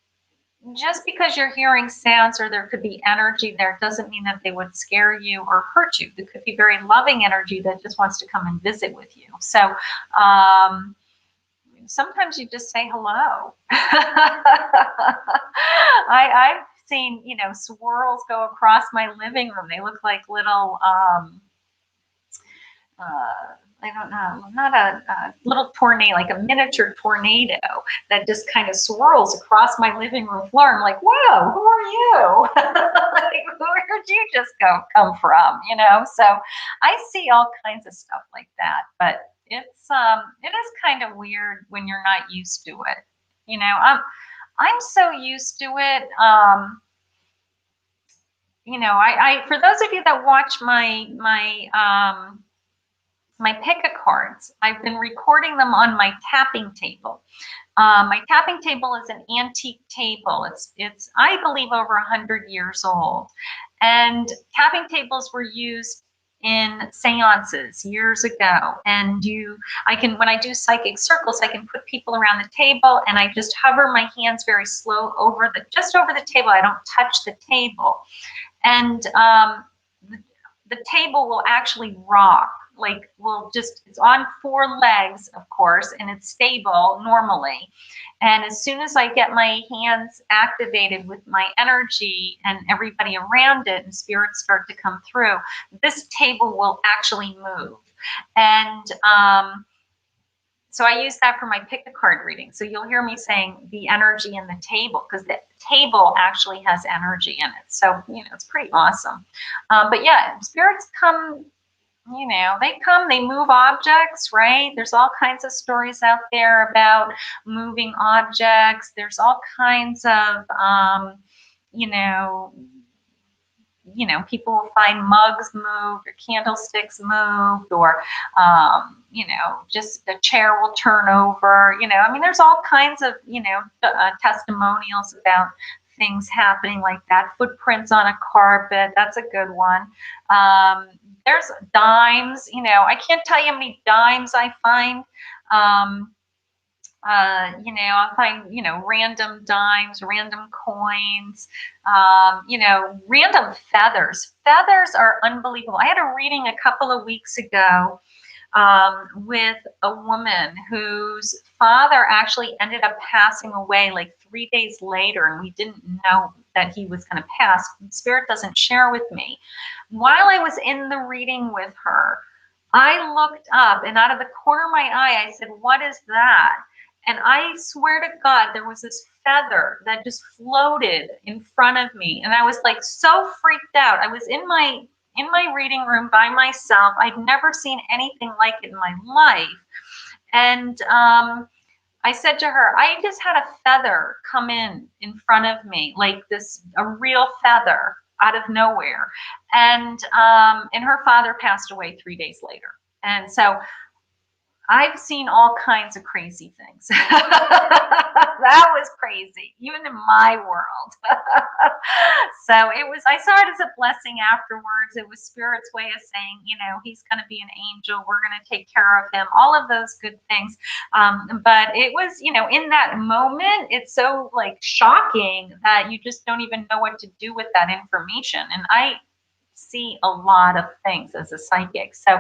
just because you're hearing sounds or there could be energy there doesn't mean that they would scare you or hurt you. There could be very loving energy that just wants to come and visit with you. So, sometimes you just say hello. I've seen, you know, swirls go across my living room. They look like little, I don't know, not a little tornado, like a miniature tornado that just kind of swirls across my living room floor. I'm like, whoa, who are you? Like, where'd you just come from? You know, so I see all kinds of stuff like that, but it is kind of weird when you're not used to it. You know, I'm so used to it. You know, I for those of you that watch my pick-a cards, I've been recording them on my tapping table. My tapping table is an antique table. It's I believe over 100 years old, and tapping tables were used in seances years ago. And when I do psychic circles, I can put people around the table and I just hover my hands very slow just over the table. I don't touch the table. And the table will actually rock. Like it's on four legs, of course, and it's stable normally. And as soon as I get my hands activated with my energy and everybody around it and spirits start to come through, this table will actually move. And so I use that for my pick a card reading. So you'll hear me saying the energy in the table because the table actually has energy in it. So, you know, it's pretty awesome. But yeah, spirits come. You know, they move objects, right? There's all kinds of stories out there about moving objects. There's all kinds of, you know, people will find mugs moved or candlesticks moved or, you know, just the chair will turn over. You know, I mean, there's all kinds of, you know, testimonials about things happening like that. Footprints on a carpet, that's a good one. There's dimes, you know, I can't tell you how many dimes I find. You know, I'll find, you know, random dimes, random coins, you know, random feathers. Feathers are unbelievable. I had a reading a couple of weeks ago with a woman whose father actually ended up passing away like 3 days later, and we didn't know that he was going to pass. Spirit doesn't share with me. While I was in the reading with her, I looked up, and out of the corner of my eye, I said, what is that? And I swear to God, there was this feather that just floated in front of me. And I was like so freaked out. I was in my reading room by myself. I'd never seen anything like it in my life. And I said to her, I just had a feather come in front of me, like this, a real feather out of nowhere. And her father passed away 3 days later. And so I've seen all kinds of crazy things. That was crazy, even in my world. So I saw it as a blessing afterwards. It was Spirit's way of saying, you know, he's going to be an angel. We're going to take care of him, all of those good things. But it was, you know, in that moment, it's so like shocking that you just don't even know what to do with that information. And I see a lot of things as a psychic. So,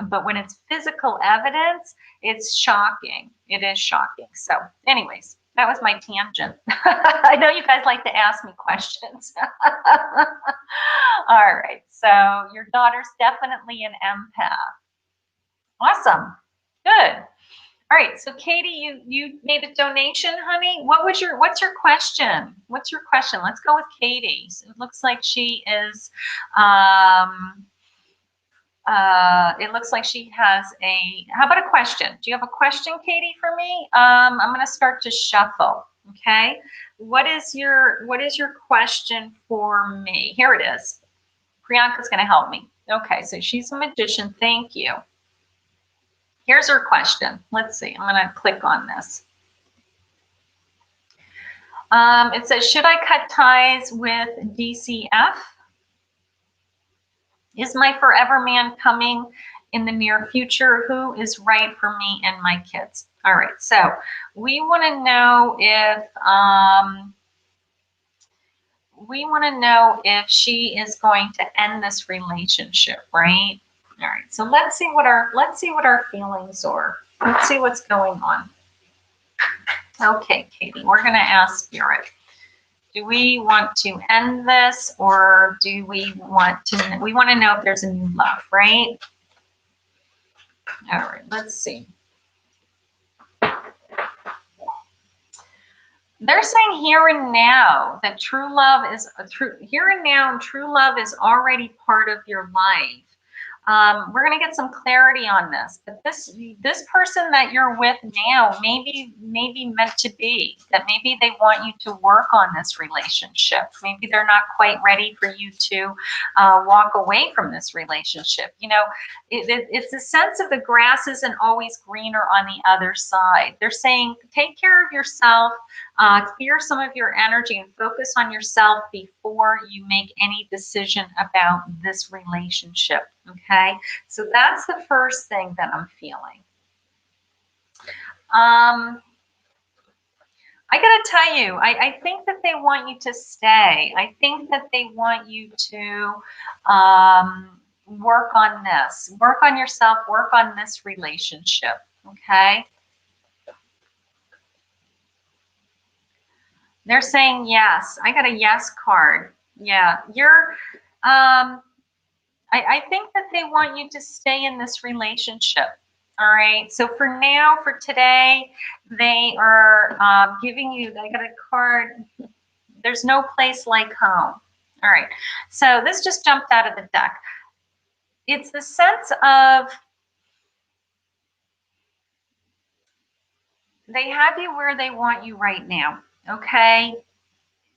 but when it's physical evidence, it's shocking. It is shocking. So anyways, that was my tangent. I know you guys like to ask me questions. All right. So your daughter's definitely an empath. Awesome. Good. All right, so Katie, you made a donation, honey. What's your question? What's your question? Let's go with Katie. So it looks like she is it looks like she has how about a question? Do you have a question, Katie, for me? I'm going to start to shuffle, okay? What is your question for me? Here it is. Priyanka's going to help me. Okay, so she's a magician. Thank you. Here's her question. Let's see. I'm going to click on this. It says, should I cut ties with DCF? Is my forever man coming in the near future? Who is right for me and my kids? All right. So we want to know if she is going to end this relationship, right? All right, so let's see what our feelings are. Let's see what's going on. Okay, Katie, we're going to ask Spirit. Do we want to end this, or do we want to? We want to know if there's a new love, right? All right, let's see. They're saying here and now that true love is here and now, and true love is already part of your life. We're going to get some clarity on this, but this person that you're with now may be meant to be, that maybe they want you to work on this relationship. Maybe they're not quite ready for you to walk away from this relationship. You know, it's a sense of the grass isn't always greener on the other side. They're saying, take care of yourself, clear some of your energy and focus on yourself before you make any decision about this relationship. Okay, so that's the first thing that I'm feeling. I gotta tell you, I think that they want you to stay. I think that they want you to work on this, work on yourself, work on this relationship. Okay. They're saying yes. I got a yes card. Yeah, you're. I think that they want you to stay in this relationship. All right. So for now, for today, they are giving you. I got a card. There's no place like home. All right. So this just jumped out of the deck. It's the sense of they have you where they want you right now. Okay.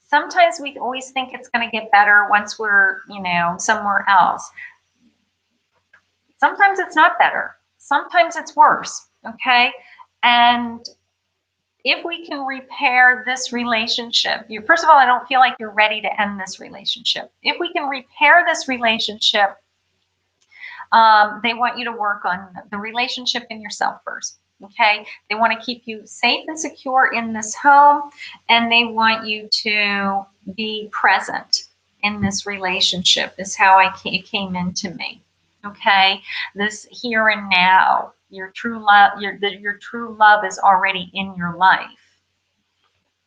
Sometimes we always think it's going to get better once we're, you know, somewhere else. Sometimes it's not better. Sometimes it's worse. Okay. And if we can repair this relationship, first of all, I don't feel like you're ready to end this relationship. If we can repair this relationship, they want you to work on the relationship in yourself first. Okay. They want to keep you safe and secure in this home, and they want you to be present in this relationship, is how it came into me. Okay. This here and now, your true love, your true love is already in your life.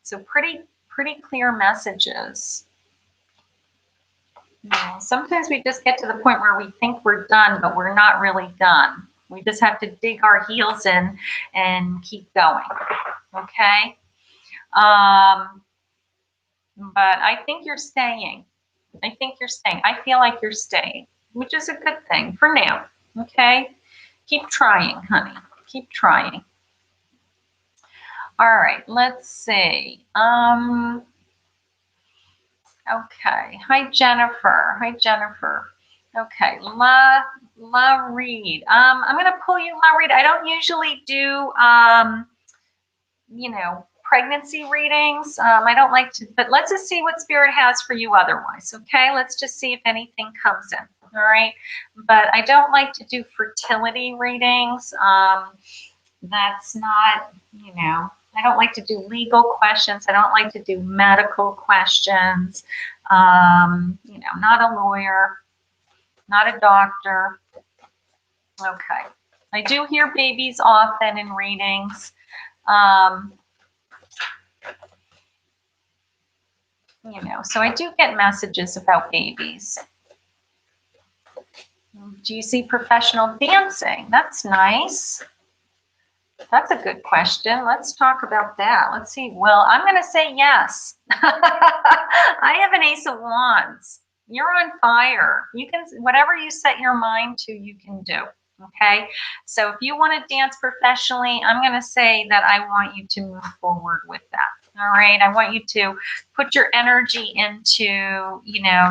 So pretty clear messages. Yeah, sometimes we just get to the point where we think we're done, but we're not really done. We just have to dig our heels in and keep going. Okay? But I think you're staying. I think you're staying. I feel like you're staying, which is a good thing for now. Okay? Keep trying, honey. Keep trying. All right, let's see. Okay. Hi, Jennifer. Hi, Jennifer. Okay, La Reed. I'm gonna pull you, La Reed. I don't usually do pregnancy readings. I don't like to, but let's just see what Spirit has for you otherwise. Okay, let's just see if anything comes in. All right, but I don't like to do fertility readings. That's not, I don't like to do legal questions. I don't like to do medical questions. Not a lawyer, not a doctor. Okay. I do hear babies often in readings. So I do get messages about babies. Do you see professional dancing? That's nice. That's a good question. Let's talk about that. Let's see. Well, I'm going to say yes. I have an Ace of Wands. You're on fire. You can, whatever you set your mind to, you can do. Okay. So if you want to dance professionally, I'm going to say that I want you to move forward with that. All right. I want you to put your energy into,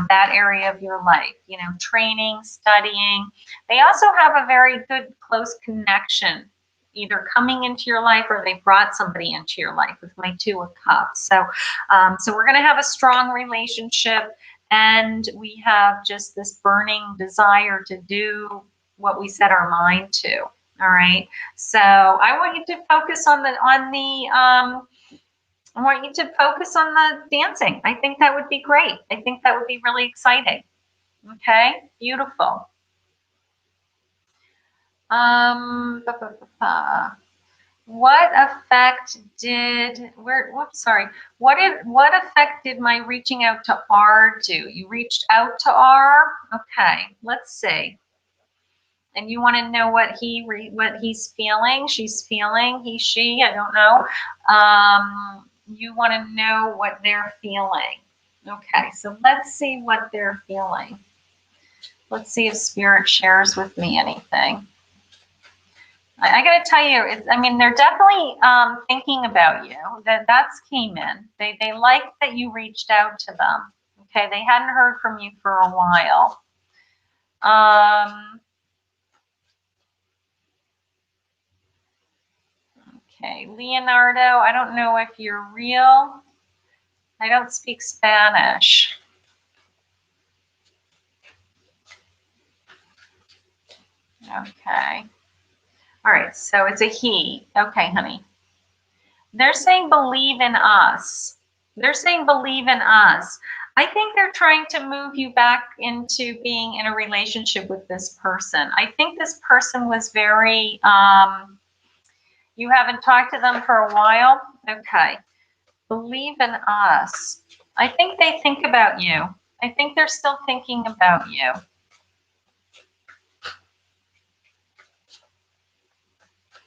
that area of your life, training, studying. They also have a very good close connection, either coming into your life or they brought somebody into your life with my Two of Cups. So we're going to have a strong relationship, and we have just this burning desire to do what we set our mind to. All right. So I want you to focus on the dancing. I think that would be great. I think that would be really exciting. Okay. Beautiful. What effect did what effect did my reaching out to R do? You reached out to R? Okay, let's see. And you want to know what he's feeling, she's feeling, he, she, I don't know. You want to know what they're feeling. Okay, so let's see what they're feeling. Let's see if Spirit shares with me anything. I got to tell you, they're definitely thinking about you. That's came in. They like that you reached out to them. Okay, they hadn't heard from you for a while. Okay, Leonardo, I don't know if you're real. I don't speak Spanish. Okay. All right, so it's a he. Okay, honey. They're saying believe in us. They're saying believe in us. I think they're trying to move you back into being in a relationship with this person. I think this person was very, you haven't talked to them for a while? Okay. Believe in us. I think they think about you. I think they're still thinking about you.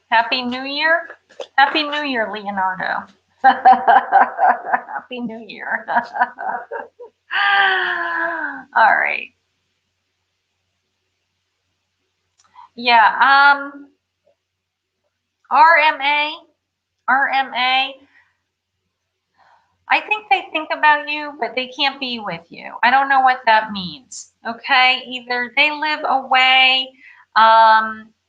Happy New Year. Happy New Year, Leonardo. Happy New Year. All right. Yeah. RMA. I think they think about you, but they can't be with you. I don't know what that means. Okay. Either they live away.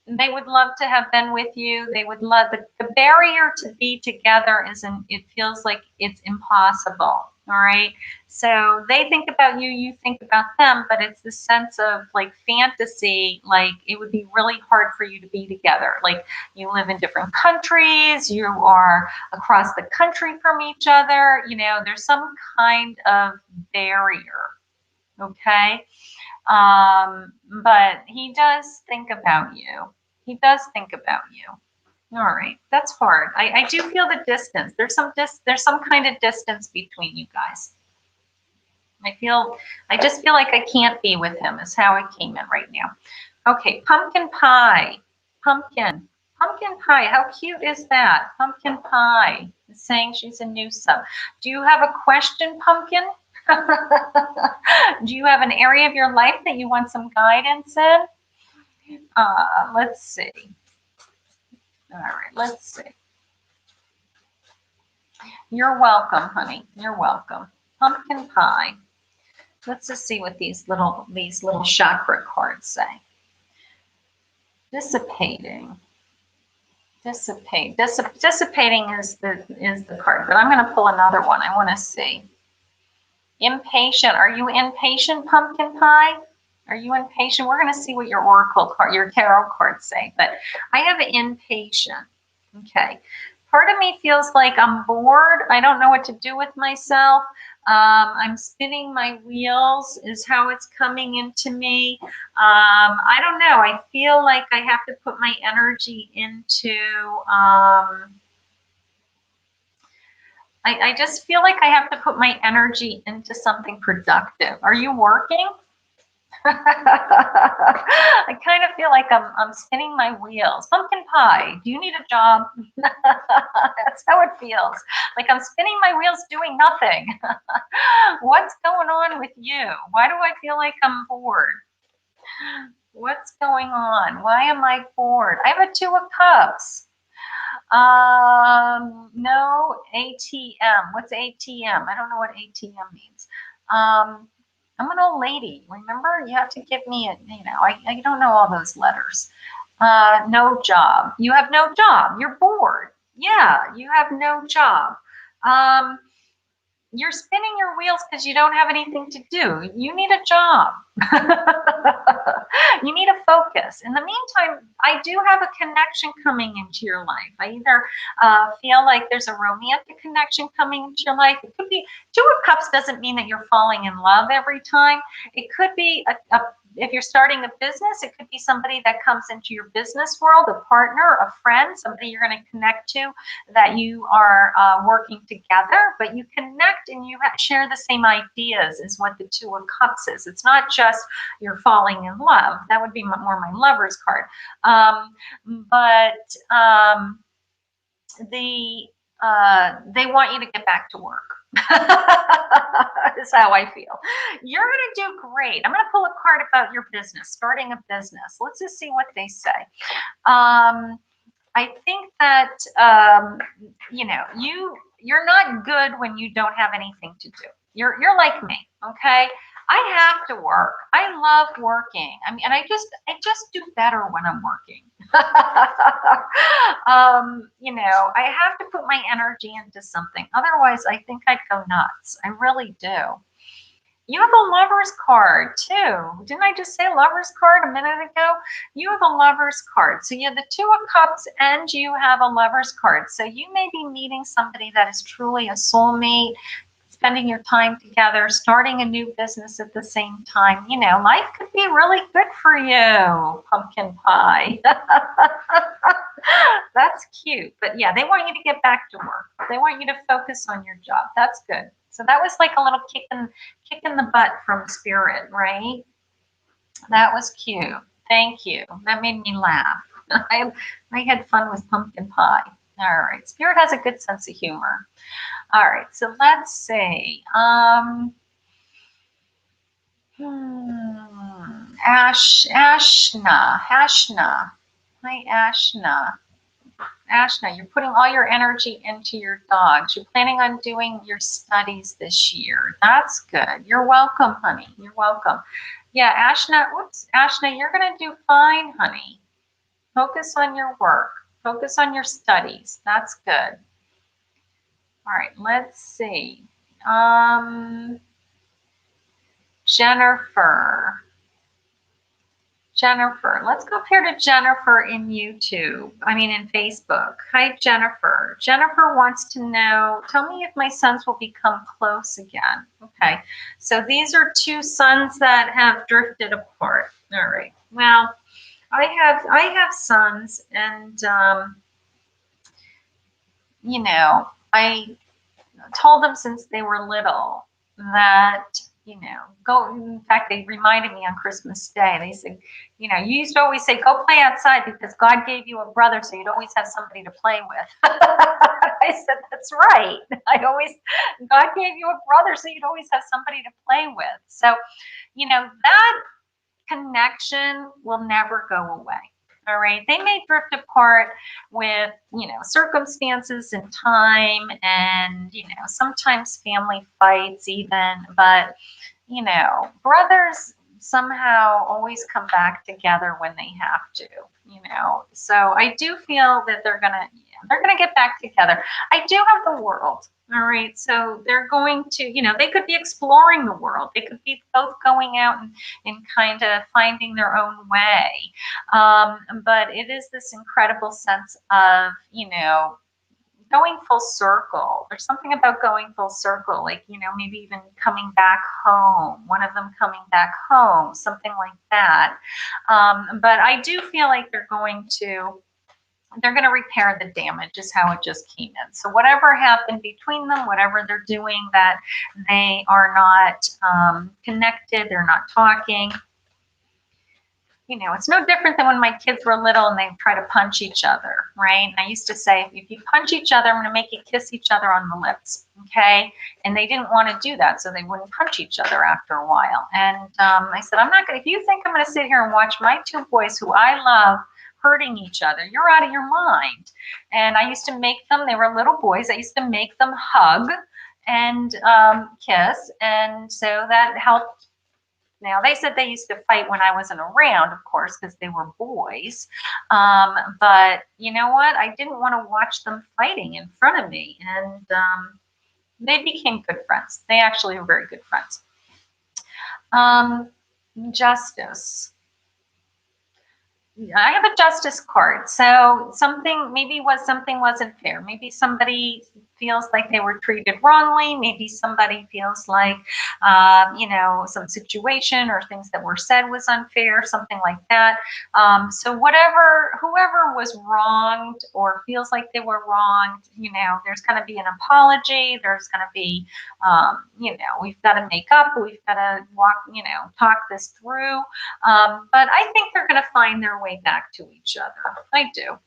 They would love to have been with you. They would love the barrier to be together it feels like it's impossible. All right. So they think about you, you think about them, but it's the sense of like fantasy, like it would be really hard for you to be together. Like you live in different countries, you are across the country from each other, there's some kind of barrier. Okay. But he does think about you. He does think about you. All right, that's hard. I do feel the distance. There's some kind of distance between you guys. I just feel like I can't be with him is how it came in right now. Okay, pumpkin pie. Pumpkin pie. How cute is that? Pumpkin pie is saying she's a new sub. Do you have a question, Pumpkin? Do you have an area of your life that you want some guidance in? Let's see. All right, let's see. You're welcome, honey. You're welcome. Pumpkin pie. Let's just see what these little chakra cards say. Dissipating. Dissipate. Dissipating is the card, but I'm going to pull another one. I want to see. Impatient. Are you impatient, pumpkin pie? Are you impatient? We're going to see what your oracle card, your tarot cards say, but I have impatient. Okay. Part of me feels like I'm bored. I don't know what to do with myself. I'm spinning my wheels is how it's coming into me. I don't know. I feel like I have to put my energy into, I just feel like I have to put my energy into something productive. Are you working? I kind of feel like I'm spinning my wheels. Pumpkin pie, do you need a job? That's how it feels. Like I'm spinning my wheels doing nothing. What's going on with you? Why do I feel like I'm bored? What's going on? Why am I bored? I have a 2 of Cups. No, ATM. What's ATM? I don't know what ATM means. I'm an old lady. Remember, you have to give me a, I don't know all those letters. No job. You have no job. You're bored. Yeah, you have no job. You're spinning your wheels because you don't have anything to do. You need a job. You need a focus. In the meantime, I do have a connection coming into your life. I either feel like there's a romantic connection coming into your life. It could be 2 of Cups doesn't mean that you're falling in love every time. It could be if you're starting a business, it could be somebody that comes into your business world, a partner, a friend, somebody you're going to connect to that you are working together, but you connect and you share the same ideas is what the 2 of Cups is. It's not just you're falling in love. That would be more my Lover's card. They want you to get back to work. Is how I feel. You're going to do great. I'm going to pull a card about your business, starting a business. Let's just see what they say. I think that, you're not good when you don't have anything to do. You're like me, okay? I have to work. I love working. I mean, and I just do better when I'm working. I have to put my energy into something. Otherwise, I think I'd go nuts. I really do. You have a Lover's card too. Didn't I just say Lover's card a minute ago? You have a Lover's card. So you have the 2 of Cups and you have a Lover's card. So you may be meeting somebody that is truly a soulmate, spending your time together, starting a new business at the same time. Life could be really good for you, pumpkin pie. That's cute. But yeah, they want you to get back to work. They want you to focus on your job. That's good. So that was like a little kick in the butt from Spirit, right? That was cute. Thank you. That made me laugh. I had fun with pumpkin pie. All right. Spirit has a good sense of humor. All right. So let's see. Ashna. Hi, Ashna. Ashna, you're putting all your energy into your dogs. You're planning on doing your studies this year. That's good. You're welcome, honey. You're welcome. Yeah, Ashna, Ashna, you're going to do fine, honey. Focus on your work. Focus on your studies. That's good. All right, let's see. Jennifer, let's go up here to Jennifer in YouTube. In Facebook. Hi, Jennifer. Jennifer wants to know, tell me if my sons will become close again. Okay, so these are 2 sons that have drifted apart. All right. Well, I have sons, and I told them since they were little that you know, go. In fact, they reminded me on Christmas Day. They said, you know, you used to always say, go play outside because God gave you a brother, so you'd always have somebody to play with. I said, that's right. God gave you a brother, so you'd always have somebody to play with. So, you know, that connection will never go away. All right. They may drift apart with, you know, circumstances and time and, you know, sometimes family fights even, but, you know, brothers somehow always come back together when they have to, you know. So I do feel that they're gonna get back together. I do have the world. All right, so they're going to, you know, they could be exploring the world. They could be both going out and kind of finding their own way. But it is this incredible sense of, you know, going full circle. There's something about going full circle, like, you know, maybe even coming back home, one of them coming back home, something like that. But I do feel like they're going to repair the damage is how it just came in. So whatever happened between them, whatever they're doing that they are not connected, they're not talking, you know, it's no different than when my kids were little and they try to punch each other, right? And I used to say, if you punch each other, I'm going to make you kiss each other on the lips, okay? And they didn't want to do that, so they wouldn't punch each other after a while. And I said, I'm not going to, if you think I'm going to sit here and watch my two boys who I love hurting each other, you're out of your mind. And I used to make them, they were little boys, I used to make them hug and kiss, and so that helped. Now, they said they used to fight when I wasn't around, of course, because they were boys. But you know what? I didn't want to watch them fighting in front of me. And they became good friends. They actually are very good friends. Justice. I have a justice card. So something wasn't fair. Maybe somebody feels like they were treated wrongly. Maybe somebody feels like, you know, some situation or things that were said was unfair, something like that. So whoever was wronged or feels like they were wronged, you know, there's going to be an apology. There's going to be, you know, we've got to make up. We've got to talk this through. But I think they're going to find their way back to each other. I do.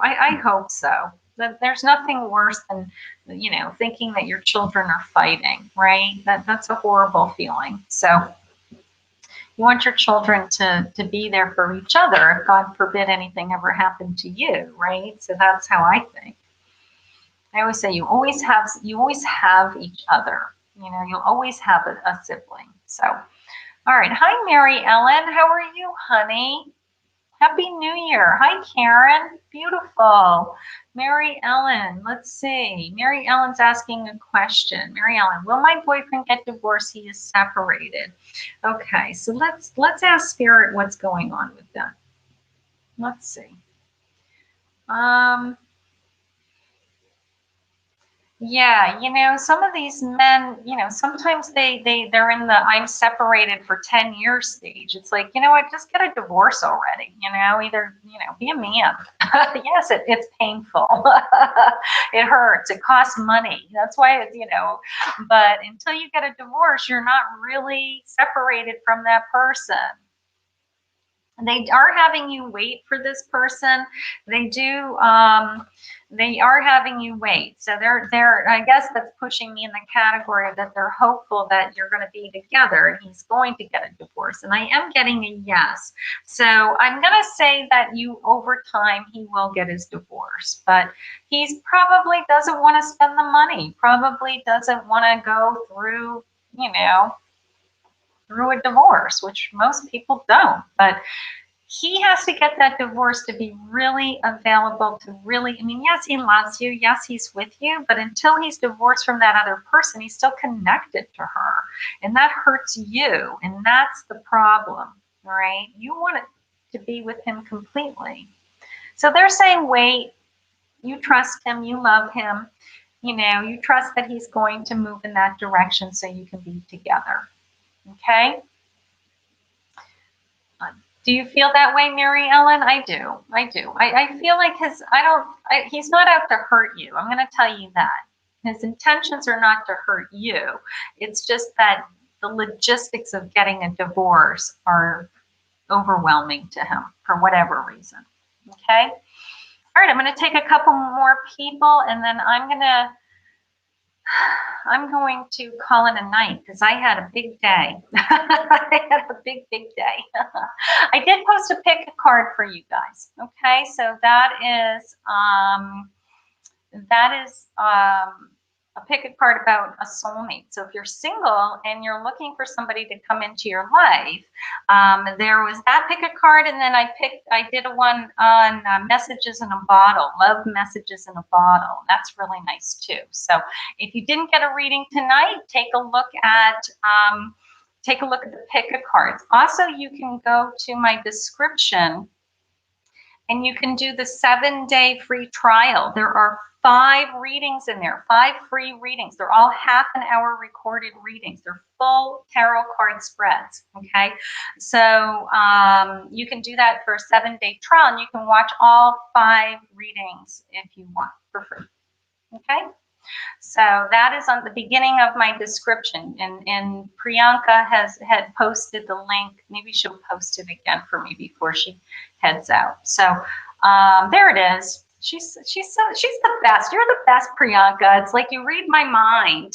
I hope so. There's nothing worse than, you know, thinking that your children are fighting, right? That's a horrible feeling. So you want your children to be there for each other if, God forbid, anything ever happened to you, right? So that's how I think. I always say you always have each other. You know, you'll always have a sibling. So, all right. Hi, Mary Ellen. How are you, honey? Happy New Year. Hi, Karen. Beautiful. Mary Ellen, let's see. Mary Ellen's asking a question. Mary Ellen, will my boyfriend get divorced? He is separated. Okay, so let's ask Spirit what's going on with that. Let's see. Yeah, you know, some of these men, you know, sometimes they're in the I'm separated for 10 years stage. It's like, you know what, just get a divorce already, you know, either, you know, be a man. Yes, it's painful. It hurts. It costs money. That's why it's, you know, but until you get a divorce, you're not really separated from that person. They are having you wait for this person. They do. They are having you wait. So they're. I guess that's pushing me in the category that they're hopeful that you're going to be together and he's going to get a divorce. And I am getting a yes. So I'm going to say that over time he will get his divorce, but he's probably doesn't want to spend the money. Probably doesn't want to go through, you know, through a divorce, which most people don't. But he has to get that divorce to be really available to really, I mean, yes, he loves you. Yes, he's with you. But until he's divorced from that other person, he's still connected to her. And that hurts you. And that's the problem, right? You want it to be with him completely. So they're saying, wait, you trust him. You love him. You know, you trust that he's going to move in that direction so you can be together. Okay? Do you feel that way, Mary Ellen? I do. I feel like he's not out to hurt you. I'm going to tell you that. His intentions are not to hurt you. It's just that the logistics of getting a divorce are overwhelming to him for whatever reason. Okay. All right, I'm going to take a couple more people, and then I'm going to call it a night because I had a big day. I had a big day. I did post a pick a card for you guys. Okay, so that is a pick a card about a soulmate. So if you're single and you're looking for somebody to come into your life, there was that pick a card, and then I did a one on messages in a bottle, love messages in a bottle. That's really nice too. So if you didn't get a reading tonight, take a look at the pick a cards. Also, you can go to my description and you can do the 7-day free trial. There are 5 readings in there, 5 free readings. They're all half an hour recorded readings. They're full tarot card spreads, okay? So you can do that for a 7-day trial, and you can watch all 5 readings if you want for free, okay? So that is on the beginning of my description, and Priyanka had posted the link. Maybe she'll post it again for me before she heads out. So there it is. She's the best. You're the best, Priyanka. It's like you read my mind.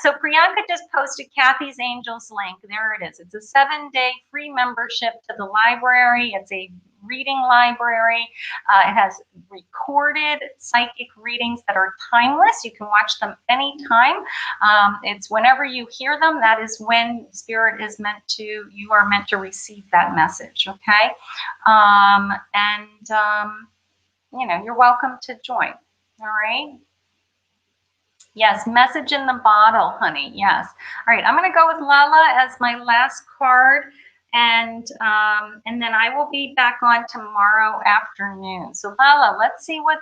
So Priyanka just posted Kathy's Angels link. There it is. It's a 7-day free membership to the library. It's a reading library. It has recorded psychic readings that are timeless. You can watch them anytime. It's whenever you hear them, that is when Spirit is you are meant to receive that message, okay? You know, you're welcome to join, all right? Yes, message in the bottle, honey, yes. All right, I'm gonna go with Lala as my last card. And then I will be back on tomorrow afternoon. So Lala, let's see what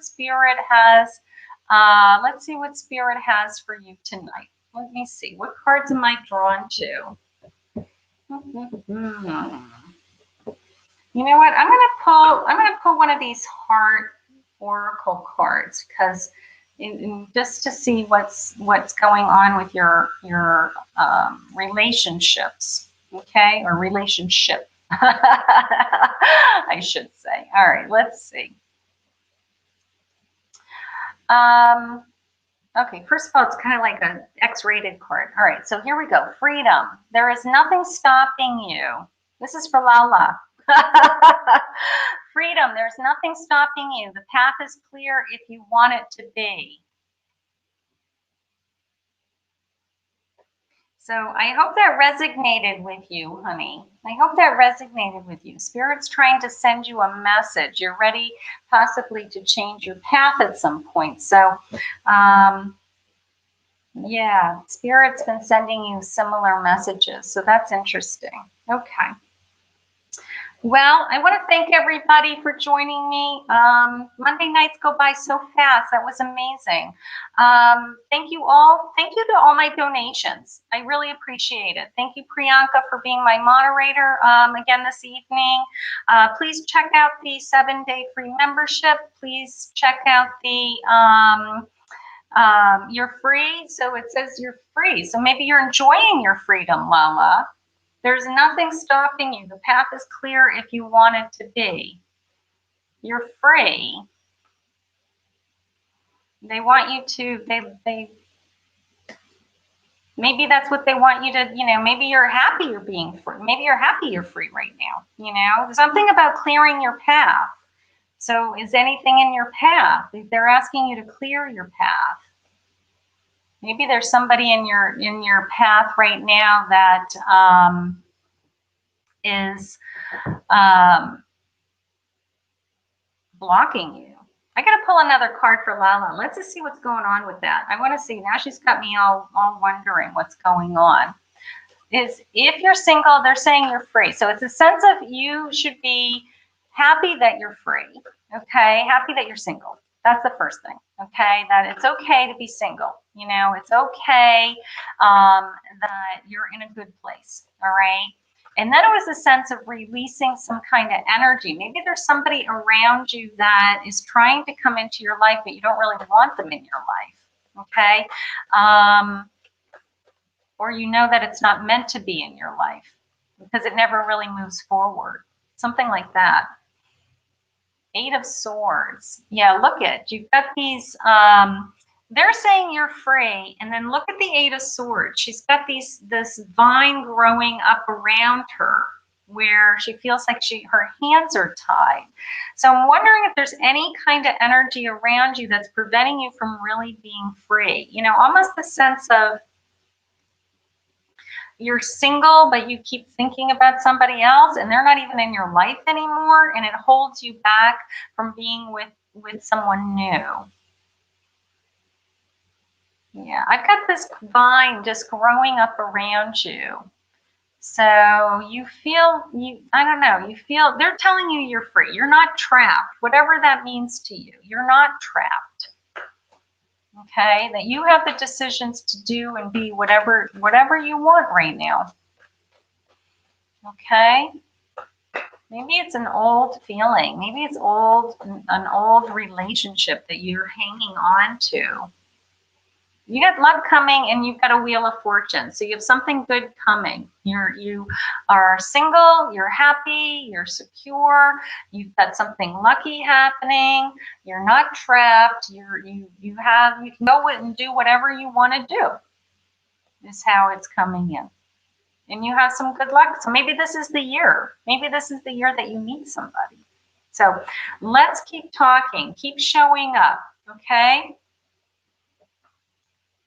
Spirit has. Let's see what Spirit has for you tonight. Let me see. What cards am I drawn to? You know what? I'm gonna pull one of these Heart Oracle cards because just to see what's going on with your relationships. Okay, or relationship, I should say. All right, let's see. Okay, first of all, it's kind of like an X-rated card. All right, so here we go. Freedom. There is nothing stopping you. This is for Lala. Freedom. There's nothing stopping you. The path is clear if you want it to be. So I hope that resonated with you, honey. I hope that resonated with you. Spirit's trying to send you a message. You're ready possibly to change your path at some point. So, yeah, Spirit's been sending you similar messages. So that's interesting. Okay. Well, I want to thank everybody for joining me. Monday nights go by so fast. That was amazing. Thank you all. Thank you to all my donations. I really appreciate it. Thank you, Priyanka, for being my moderator again this evening. Please check out the 7-day free membership. Please check out the you're free. So it says you're free. So maybe you're enjoying your freedom, Lala. There's nothing stopping you. The path is clear if you want it to be. You're free. They want you to, maybe that's what they want you to, you know, maybe you're happy you're being free. Maybe you're happy you're free right now, you know. Something about clearing your path. So is anything in your path? If they're asking you to clear your path. Maybe there's somebody in your path right now that is blocking you. I gotta pull another card for Lala. Let's just see what's going on with that. I want to see. Now she's got me all wondering what's going on. Is if you're single, they're saying you're free. So it's a sense of you should be happy that you're free. Okay, happy that you're single. That's the first thing. Okay, that it's okay to be single. You know, it's okay that you're in a good place. All right. And then it was a sense of releasing some kind of energy. Maybe there's somebody around you that is trying to come into your life, but you don't really want them in your life. Okay. or you know that it's not meant to be in your life because it never really moves forward. Something like that. Eight of Swords. Yeah, look at, you've got these, they're saying you're free, and then look at the Eight of Swords. She's got this vine growing up around her where she feels like her hands are tied. So I'm wondering if there's any kind of energy around you that's preventing you from really being free. You know, almost the sense of you're single, but you keep thinking about somebody else and they're not even in your life anymore, and it holds you back from being with someone new. Yeah, I've got this vine just growing up around you. So you feel, I don't know, you feel, they're telling you you're free. You're not trapped, whatever that means to you. You're not trapped. Okay, that you have the decisions to do and be whatever you want right now. Okay, maybe it's an old feeling. Maybe it's an old relationship that you're hanging on to. You got love coming, and you've got a Wheel of Fortune. So you have something good coming. You are single, you're happy, you're secure, you've got something lucky happening, you're not trapped, you can go and do whatever you want to do, is how it's coming in. And you have some good luck. So maybe this is the year. Maybe this is the year that you meet somebody. So let's keep talking, keep showing up, okay?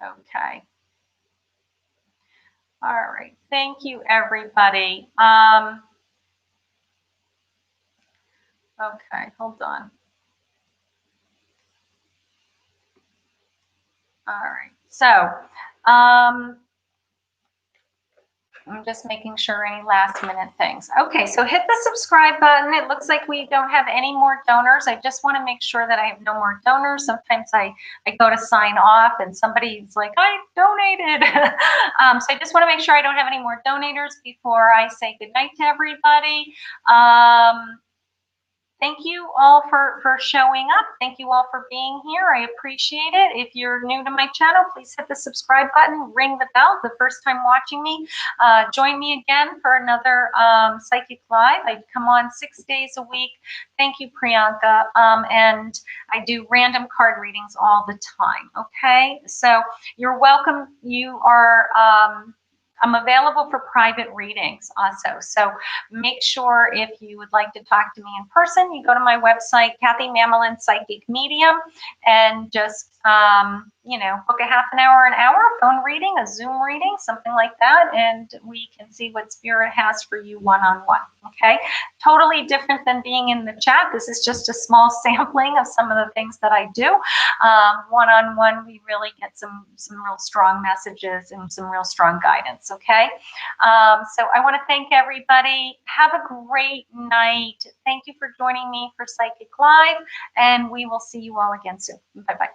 Okay. All right. Thank you, everybody. Okay, hold on. All right. So, I'm just making sure any last minute things. Okay, so hit the subscribe button. It looks like we don't have any more donors. I just want to make sure that I have no more donors. Sometimes I go to sign off and somebody's like, I donated. So I just want to make sure I don't have any more donators before I say goodnight to everybody. Thank you all for showing up. Thank you all for being here. I appreciate it. If you're new to my channel, please hit the subscribe button, ring the bell the first time watching me. Join me again for another Psychic Live. I come on 6 days a week. Thank you, Priyanka. And I do random card readings all the time. Okay, so you're welcome. You are I'm available for private readings also. So make sure if you would like to talk to me in person, you go to my website, Kathy Mamolen Psychic Medium, and just, you know, book a half an hour, phone reading, a Zoom reading, something like that, and we can see what Spirit has for you one-on-one, okay? Totally different than being in the chat. This is just a small sampling of some of the things that I do. One-on-one, we really get some real strong messages and some real strong guidance, okay? So I want to thank everybody. Have a great night. Thank you for joining me for Psychic Live, and we will see you all again soon. Bye-bye.